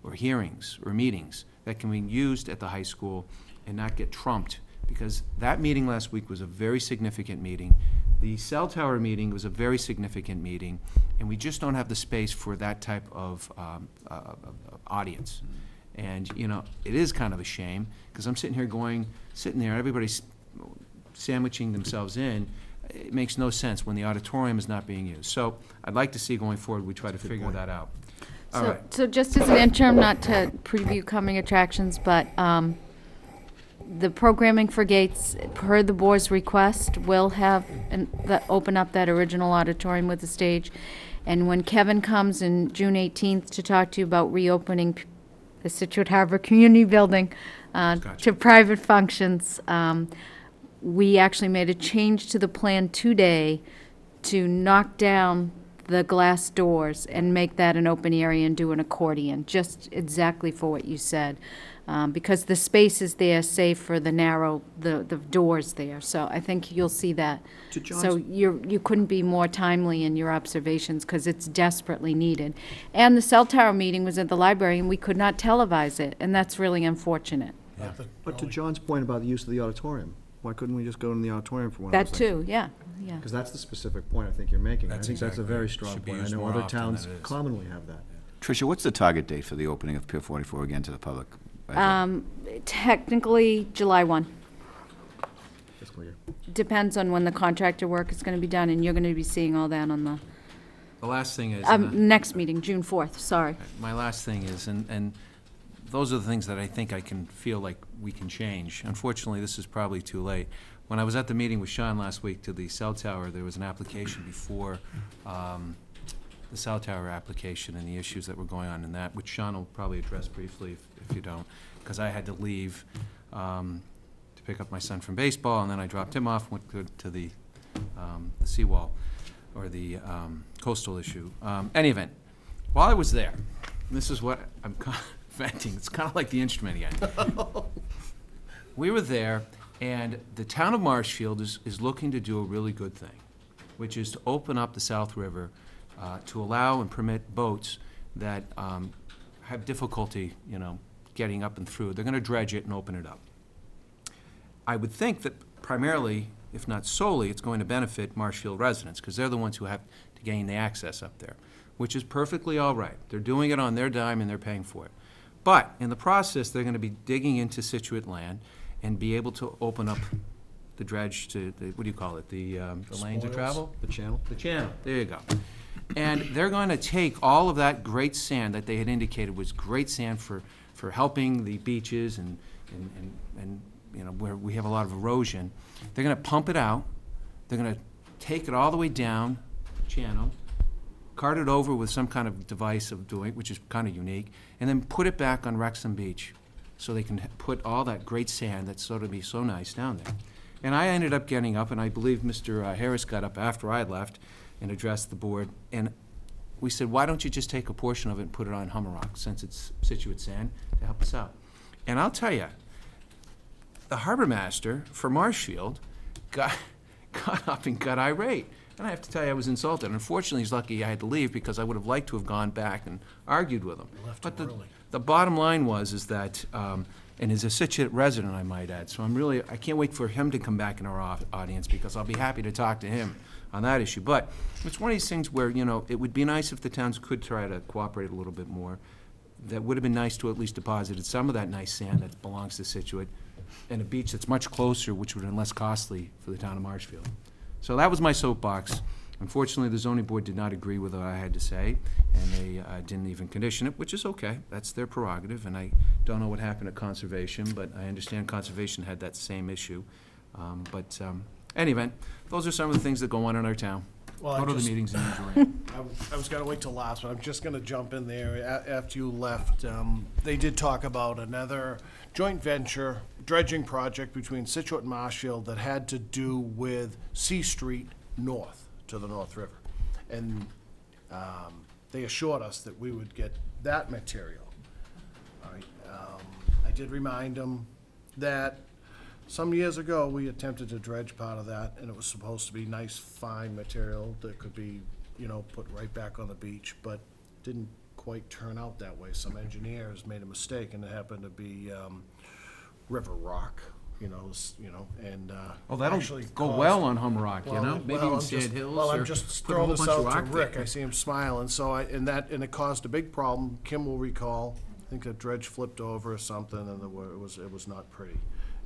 or hearings or meetings that can be used at the high school and not get trumped. Because that meeting last week was a very significant meeting. The cell tower meeting was a very significant meeting, and we just don't have the space for that type of audience. And, you know, it is kind of a shame, because I'm sitting there, everybody's sandwiching themselves in. It makes no sense when the auditorium is not being used. So I'd like to see going forward, we try to figure that out. All right. So just as an interim, not to preview coming attractions, but the programming for Gates, per the board's request, will have open up that original auditorium with the stage. And when Kevin comes in June 18th to talk to you about reopening the Scituate Harbor Community Building to private functions, we actually made a change to the plan today to knock down the glass doors and make that an open area and do an accordion, just exactly for what you said. Because the space is there, save for the narrow, the doors there. So I think you'll see that. So you couldn't be more timely in your observations, because it's desperately needed. And the cell tower meeting was at the library, and we could not televise it, and that's really unfortunate. But to John's point about the use of the auditorium, Why couldn't we just go in the auditorium for one of That those things? too, yeah, yeah. Because that's the specific point I think you're making. I That's think that's a exactly very it. strong Should be point. I used know more other often than towns it is. commonly have that. Tricia, what's the target date for the opening of Pier 44 again to the public? Technically, July 1. Fiscal year. Depends on when the contractor work is gonna be done, and you're gonna be seeing all that on The last thing is. the, next meeting, June 4th, sorry. My last thing is, and those are the things that I think I can feel like we can change. Unfortunately, this is probably too late. When I was at the meeting with Sean last week to the cell tower, there was an application before the cell tower application and the issues that were going on in that, which Sean will probably address briefly if you don't, because I had to leave to pick up my son from baseball, and then I dropped him off, went to the seawall, or the coastal issue. Any event, while I was there, this is what I'm kind of venting, it's kind of like the instrument again. We were there, and the town of Marshfield is looking to do a really good thing, which is to open up the South River to allow and permit boats that have difficulty, getting up and through. They're gonna dredge it and open it up. I would think that primarily, if not solely, it's going to benefit Marshfield residents, because they're the ones who have to gain the access up there, which is perfectly all right. They're doing it on their dime and they're paying for it. But in the process, they're gonna be digging into Scituate land and be able to open up the dredge to, what do you call it, the lanes of Spoils. travel? The channel? The channel, there you go. And they're going to take all of that great sand that they had indicated was great sand for helping the beaches and where we have a lot of erosion. They're going to pump it out. They're going to take it all the way down channel, cart it over with some kind of device of doing, which is kind of unique, and then put it back on Wrexham Beach so they can put all that great sand that's sort of be so nice down there. And I ended up getting up, and I believe Mr. Harris got up after I left and addressed the board, and we said, why don't you just take a portion of it and put it on Hummerock, since it's Scituate sand, to help us out. And I'll tell you, the harbor master for Marshfield got up and got irate. And I have to tell you, I was insulted. Unfortunately, he's lucky I had to leave, because I would have liked to have gone back and argued with him. But the bottom line is that, and is a Scituate resident, I might add, so I can't wait for him to come back in our audience, because I'll be happy to talk to him on that issue. But it's one of these things where, it would be nice if the towns could try to cooperate a little bit more. That would have been nice to at least deposit some of that nice sand that belongs to Scituate in a beach that's much closer, which would have been less costly for the town of Marshfield. So that was my soapbox. Unfortunately, the zoning board did not agree with what I had to say, and they didn't even condition it, which is okay. That's their prerogative, and I don't know what happened at Conservation, but I understand Conservation had that same issue. Any event, those are some of the things that go on in our town. Well, Go I to the just- meetings and enjoy. I was gonna wait till last, but I'm just gonna jump in there. After you left, they did talk about another joint venture dredging project between Scituate and Marshfield that had to do with C Street north to the North River. And they assured us that we would get that material. All right. I did remind them that some years ago, we attempted to dredge part of that, and it was supposed to be nice, fine material that could be, put right back on the beach, but didn't quite turn out that way. Some engineers made a mistake, and it happened to be river rock, and Oh, that'll actually go caused- well on Hummerock, Maybe well, in I'm Sand just- Hills, Well, or I'm just put a throwing whole this bunch of out to rock Rick. there. I see him smiling, so and it caused a big problem. Kim will recall, I think a dredge flipped over or something, and it was not pretty.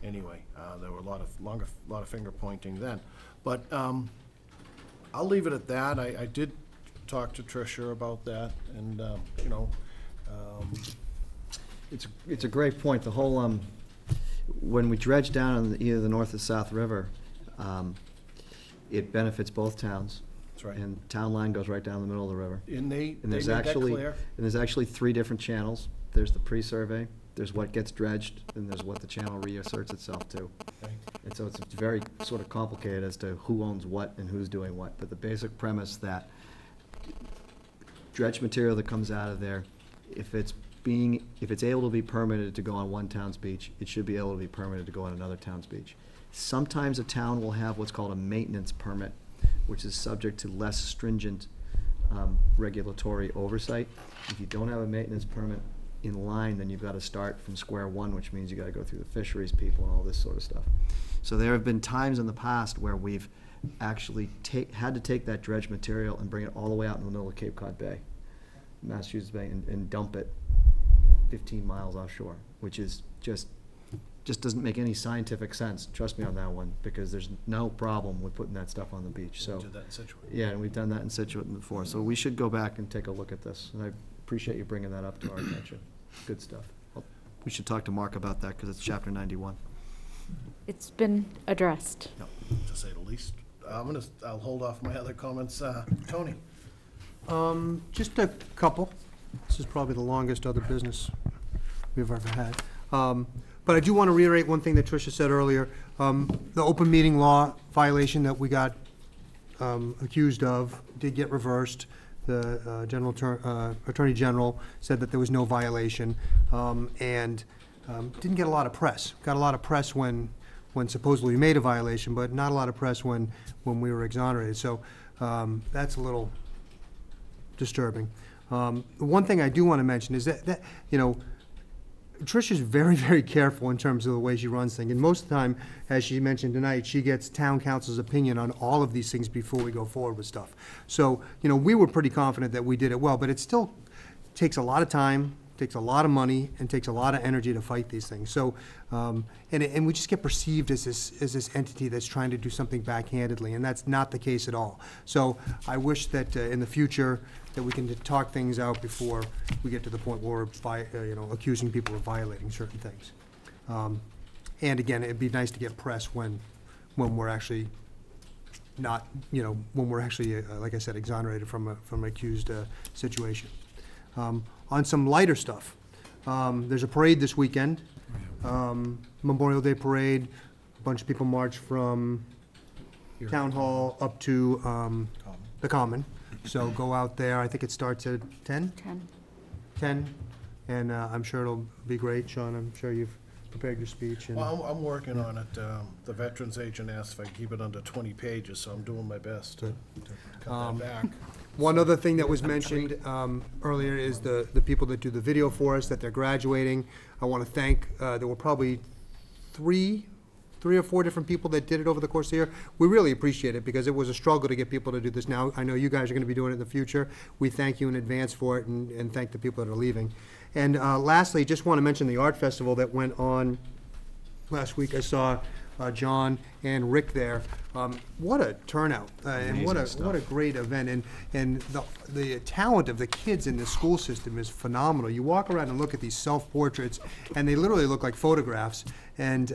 Anyway, there were a lot of finger pointing then. But I'll leave it at that. I did talk to Tricia about that, and, It's a great point. The whole, when we dredge down on either the North or South River, it benefits both towns. That's right. And town line goes right down the middle of the river. And they there's made that actually clear. And there's actually 3 different channels. There's the pre-survey, there's what gets dredged, and there's what the channel reasserts itself to. Okay. And so it's very sort of complicated as to who owns what and who's doing what. But the basic premise that dredge material that comes out of there, if it's able to be permitted to go on one town's beach, it should be able to be permitted to go on another town's beach. Sometimes a town will have what's called a maintenance permit, which is subject to less stringent regulatory oversight. If you don't have a maintenance permit, in line, then you've got to start from square one, which means you got to go through the fisheries people and all this sort of stuff. So there have been times in the past where we've actually had to take that dredge material and bring it all the way out in the middle of Cape Cod Bay, Massachusetts Bay, and dump it 15 miles offshore, which is just doesn't make any scientific sense. Trust me on that one, because there's no problem with putting that stuff on the beach. So We did that in Scituate. yeah, and we've done that in Scituate before. So we should go back and take a look at this. And I appreciate you bringing that up to our attention. Good stuff. Well, we should talk to Mark about that, because it's Chapter 91. It's been addressed. To say the least. I'll hold off my other comments. Tony? Just a couple. This is probably the longest other business we've ever had. But I do want to reiterate one thing that Tricia said earlier. The open meeting law violation that we got accused of did get reversed. The Attorney General said that there was no violation, and didn't get a lot of press. Got a lot of press when supposedly we made a violation, but not a lot of press when we were exonerated. So that's a little disturbing. The one thing I do want to mention is that you know, Tricia's very, very careful in terms of the way she runs things. And most of the time, as she mentioned tonight, she gets town council's opinion on all of these things before we go forward with stuff. So, you know, we were pretty confident that we did it well, but it still takes a lot of time, takes a lot of money, and takes a lot of energy to fight these things. So, and we just get perceived as this entity that's trying to do something backhandedly, and that's not the case at all. So I wish that in the future that we can talk things out before we get to the point where we're you know, accusing people of violating certain things. And again, it'd be nice to get press when we're actually not, you know, when we're actually, like I said, exonerated from an accused situation. On some lighter stuff, there's a parade this weekend, Memorial Day parade. A bunch of people march from Town Hall up to the Common. So go out there. I think it starts at 10? 10. And I'm sure it'll be great. Sean, I'm sure you've prepared your speech. And Well, I'm working on it. The veterans agent asked if I could keep it under 20 pages, so I'm doing my best to cut that back. One other thing that was mentioned earlier is the people that do the video for us, that they're graduating. I want to thank, there were probably three or four different people that did it over the course of the year. We really appreciate it, because it was a struggle to get people to do this. Now, I know you guys are going to be doing it in the future. We thank you in advance for it, and thank the people that are leaving. And lastly, just want to mention the art festival that went on last week. I saw John and Rick there. What a turnout, and what a great event. And the talent of the kids in the school system is phenomenal. You walk around and look at these self-portraits, and they literally look like photographs. And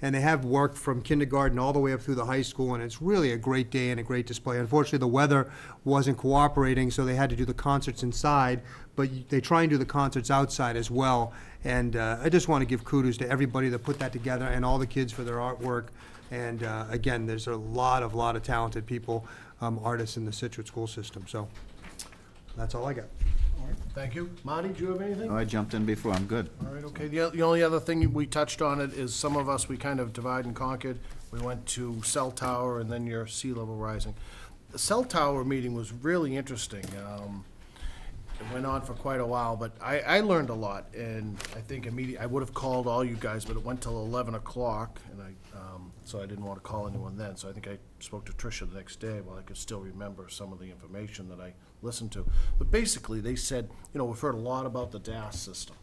they have worked from kindergarten all the way up through the high school, and it's really a great day and a great display. Unfortunately, the weather wasn't cooperating, so they had to do the concerts inside, but they try and do the concerts outside as well. And I just want to give kudos to everybody that put that together, and all the kids for their artwork. And again, there's a lot of talented people, artists in the Scituate school system. So that's all I got. All right, thank you. Marty, do you have anything? Oh, I jumped in before, I'm good. All right, okay. The only other thing we touched on it is some of us, we kind of divide and conquered. We went to cell tower and then your sea level rising. The cell tower meeting was really interesting. It went on for quite a while, but I learned a lot, and I think immediately, I would have called all you guys, but it went till 11 o'clock, and so I didn't want to call anyone then, so I think I spoke to Tricia the next day while I could still remember some of the information that I listened to. But basically, they said, you know, we've heard a lot about the DAS system,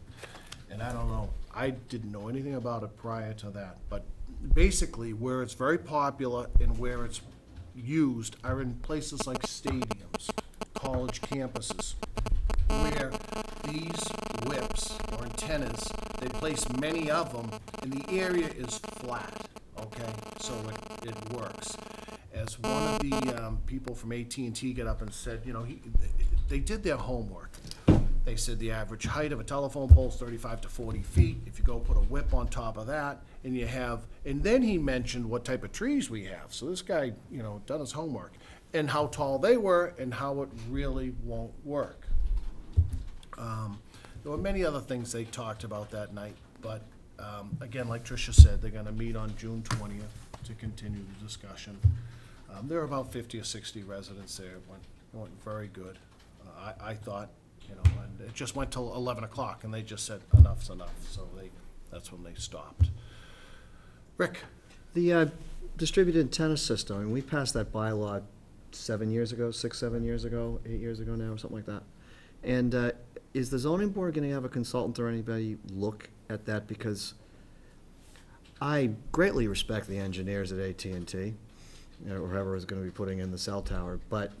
and I don't know, I didn't know anything about it prior to that, but basically, where it's very popular and where it's used are in places like stadiums, college campuses, where these whips or antennas, they place many of them, and the area is flat, okay? So it works. As one of the people from AT&T got up and said, you know, they did their homework. They said the average height of a telephone pole is 35 to 40 feet. If you go put a whip on top of that, and you have, and then he mentioned what type of trees we have. So this guy, you know, done his homework, and how tall they were, and how it really won't work. There were many other things they talked about that night, but again, like Tricia said, they're going to meet on June 20th to continue the discussion. There were about 50 or 60 residents there. It went very good. I thought you know, and it just went till 11 o'clock, and they just said, enough's enough, so that's when they stopped. Rick? The distributed antenna system, I mean, we passed that bylaw 7 years ago, 6, 7 years ago, 8 years ago now, or something like that. And is the zoning board gonna have a consultant or anybody look at that? Because I greatly respect the engineers at AT&T, or whoever is gonna be putting in the cell tower, but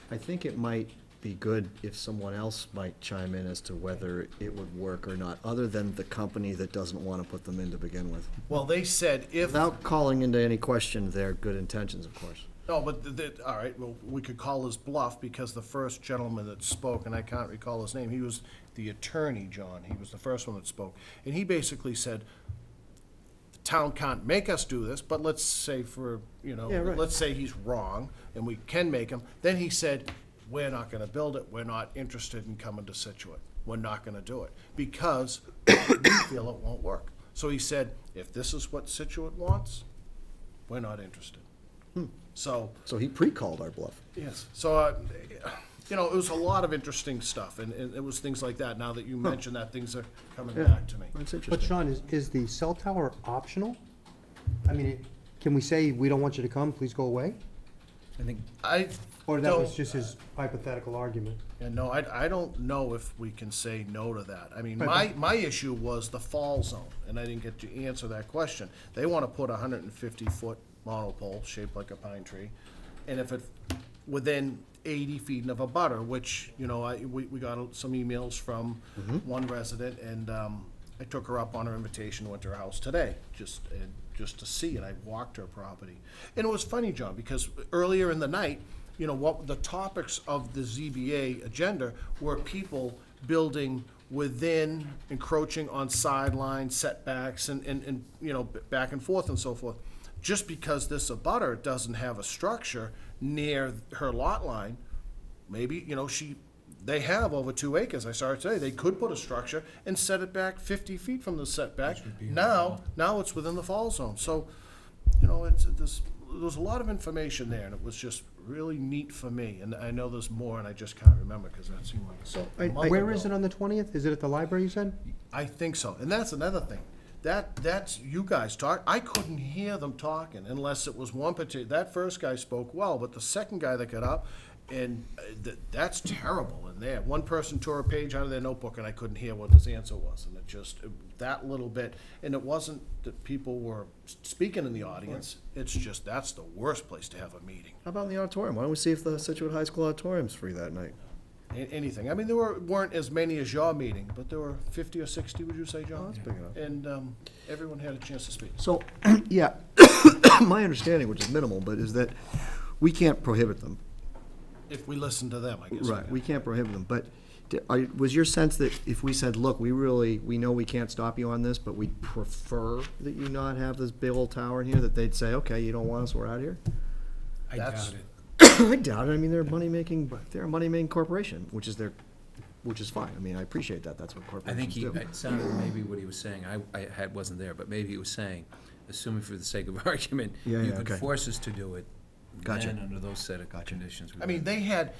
I think it might be good if someone else might chime in as to whether it would work or not, other than the company that doesn't wanna put them in to begin with. Well, they said if... Without calling into any question their good intentions, of course. No, but, all right, well, we could call his bluff, because the first gentleman that spoke, and I can't recall his name, he was the attorney, John, he was the first one that spoke, and he basically said, the town can't make us do this, but let's say for, you know, Yeah, right. let's say he's wrong, and we can make him, then he said, we're not gonna build it, we're not interested in coming to Scituate, we're not gonna do it, because we feel it won't work. So he said, if this is what Scituate wants, we're not interested. So he pre-called our bluff. yes, so, you know, it was a lot of interesting stuff, and it was things like that. Now that you mention that, things are coming back to me. That's But interesting. Sean, is the cell tower optional? I mean, can we say, we don't want you to come, please go away? I think Or that was don't- just his hypothetical argument? And no, I don't know if we can say no to that. I mean, Right. my issue was the fall zone, and I didn't get to answer that question. They want to put a 150-foot monopole shaped like a pine tree, and if it, within 80 feet of a butter, which, you know, we got some emails from one resident, and I took her up on her invitation, went to her house today, just to see it. I walked her property. And it was funny, John, because earlier in the night, you know, what the topics of the ZBA agenda were people building within, encroaching on sidelines, setbacks, and you know, back and forth and so forth. Just because this abutter doesn't have a structure near her lot line, maybe, you know, they have over 2 acres, I saw it today, they could put a structure and set it back 50 feet from the setback. Now it's within the fall zone, so, you know, there's a lot of information there, and it was just really neat for me, and I know there's more, and I just can't remember, because that seemed like a month Where is ago. it on the 20th? Is it at the library, you said? I think so, and that's another thing. That's, you guys talk, I couldn't hear them talking unless it was one particular, that first guy spoke well, but the second guy that got up, and that's terrible in there. One person tore a page out of their notebook, and I couldn't hear what his answer was, and that little bit, and it wasn't that people were speaking in the audience, it's just, that's the worst place to have a meeting. How about in the auditorium? Why don't we see if the Situate High School auditorium's free that night? Anything. I mean, there weren't as many as your meeting, but there were 50 or 60, would you say, John? Oh, that's big enough. And everyone had a chance to speak. So, yeah, my understanding, which is minimal, but is that we can't prohibit them. If we listen to them, I guess. Right, we can't prohibit them, but was your sense that if we said, look, we know we can't stop you on this, but we'd prefer that you not have this big old tower in here, that they'd say, okay, you don't want us, we're out of here? I doubt it. I doubt it. I mean, they're a money-making corporation, which is fine. I mean, I appreciate that. That's what I corporations think do. it sounded maybe what he was saying, wasn't there, but maybe he was saying, assuming for the sake of argument, Yeah, you yeah, could okay. force us to do it, Gotcha. then under those set of conditions. we I mean, would.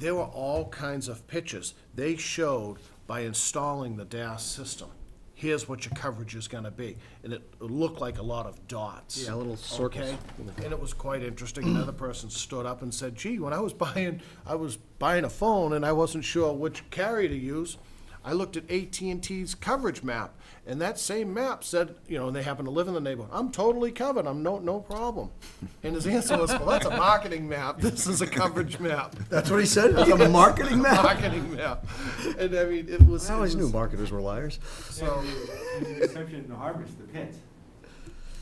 there were all kinds of pictures. They showed by installing the DAS system, here's what your coverage is gonna be. And it looked like a lot of dots. Yeah, little circles. Okay? And it was quite interesting. Another person stood up and said, gee, when I was buying a phone and I wasn't sure which carrier to use, I looked at AT&T's coverage map, and that same map said, you know, and they happen to live in the neighborhood, I'm totally covered, I'm no problem. And his answer was, well, that's a marketing map, this is a coverage map. That's what he said? It's a marketing map? Marketing map. And I mean, it was. I always knew marketers were liars. So, The reception in the harbors, the pit.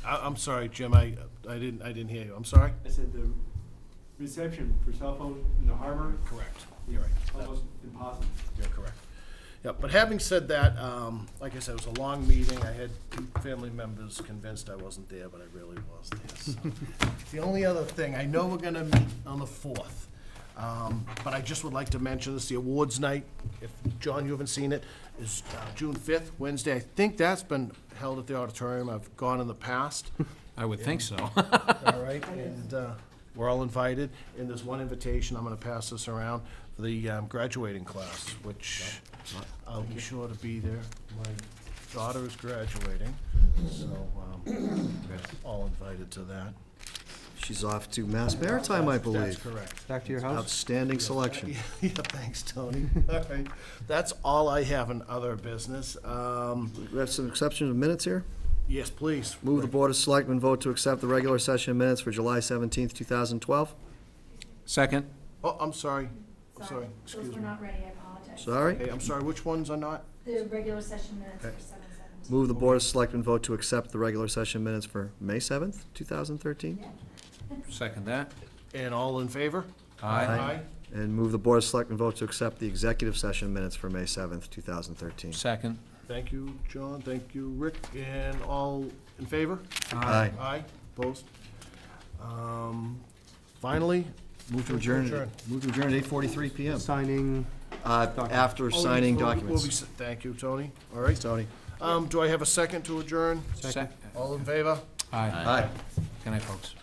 I'm sorry, Jim, I didn't hear you, I'm sorry? I said the reception for cell phone in the harbor. Correct, you're right. Almost impossible. You're correct. Yeah, but having said that, like I said, it was a long meeting. I had 2 family members convinced I wasn't there, but I really was there. So. The only other thing, I know we're gonna meet on the 4th, but I just would like to mention this, the awards night, if, John, you haven't seen it, is June 5th, Wednesday. I think that's been held at the auditorium. I've gone in the past. I would think so. All right, and we're all invited, and there's one invitation, I'm gonna pass this around, for the graduating class, which I'll be sure to be there. My daughter is graduating, so, all invited to that. She's off to Mass Maritime, I believe. That's correct. Back to your house? Outstanding selection. Yeah, thanks, Tony. All right, that's all I have in other business. We have some exceptions of minutes here. Yes, please. Move the Board of Selectmen vote to accept the regular session minutes for July 17th, 2012. Second? Oh, I'm sorry. I'm sorry, Those excuse were me. not ready, I apologize. Sorry. Hey, I'm sorry, which ones are not? The regular session minutes Okay. for 7/17. Move the Board of Selectmen vote to accept the regular session minutes for May 7th, 2013. Second that? And all in favor? Aye. And move the Board of Selectmen vote to accept the executive session minutes for May 7th, 2013. Second? Thank you, John, thank you, Rick, and all in favor? Aye. Aye, opposed? Finally, Move to adjourn. Move to adjourn at 8:43 PM. Signing, After Oh, signing we'll be documents. Thank you, Tony. All right. Tony. Do I have a second to adjourn? Second. All in favor? Aye. Aye. Good night, folks.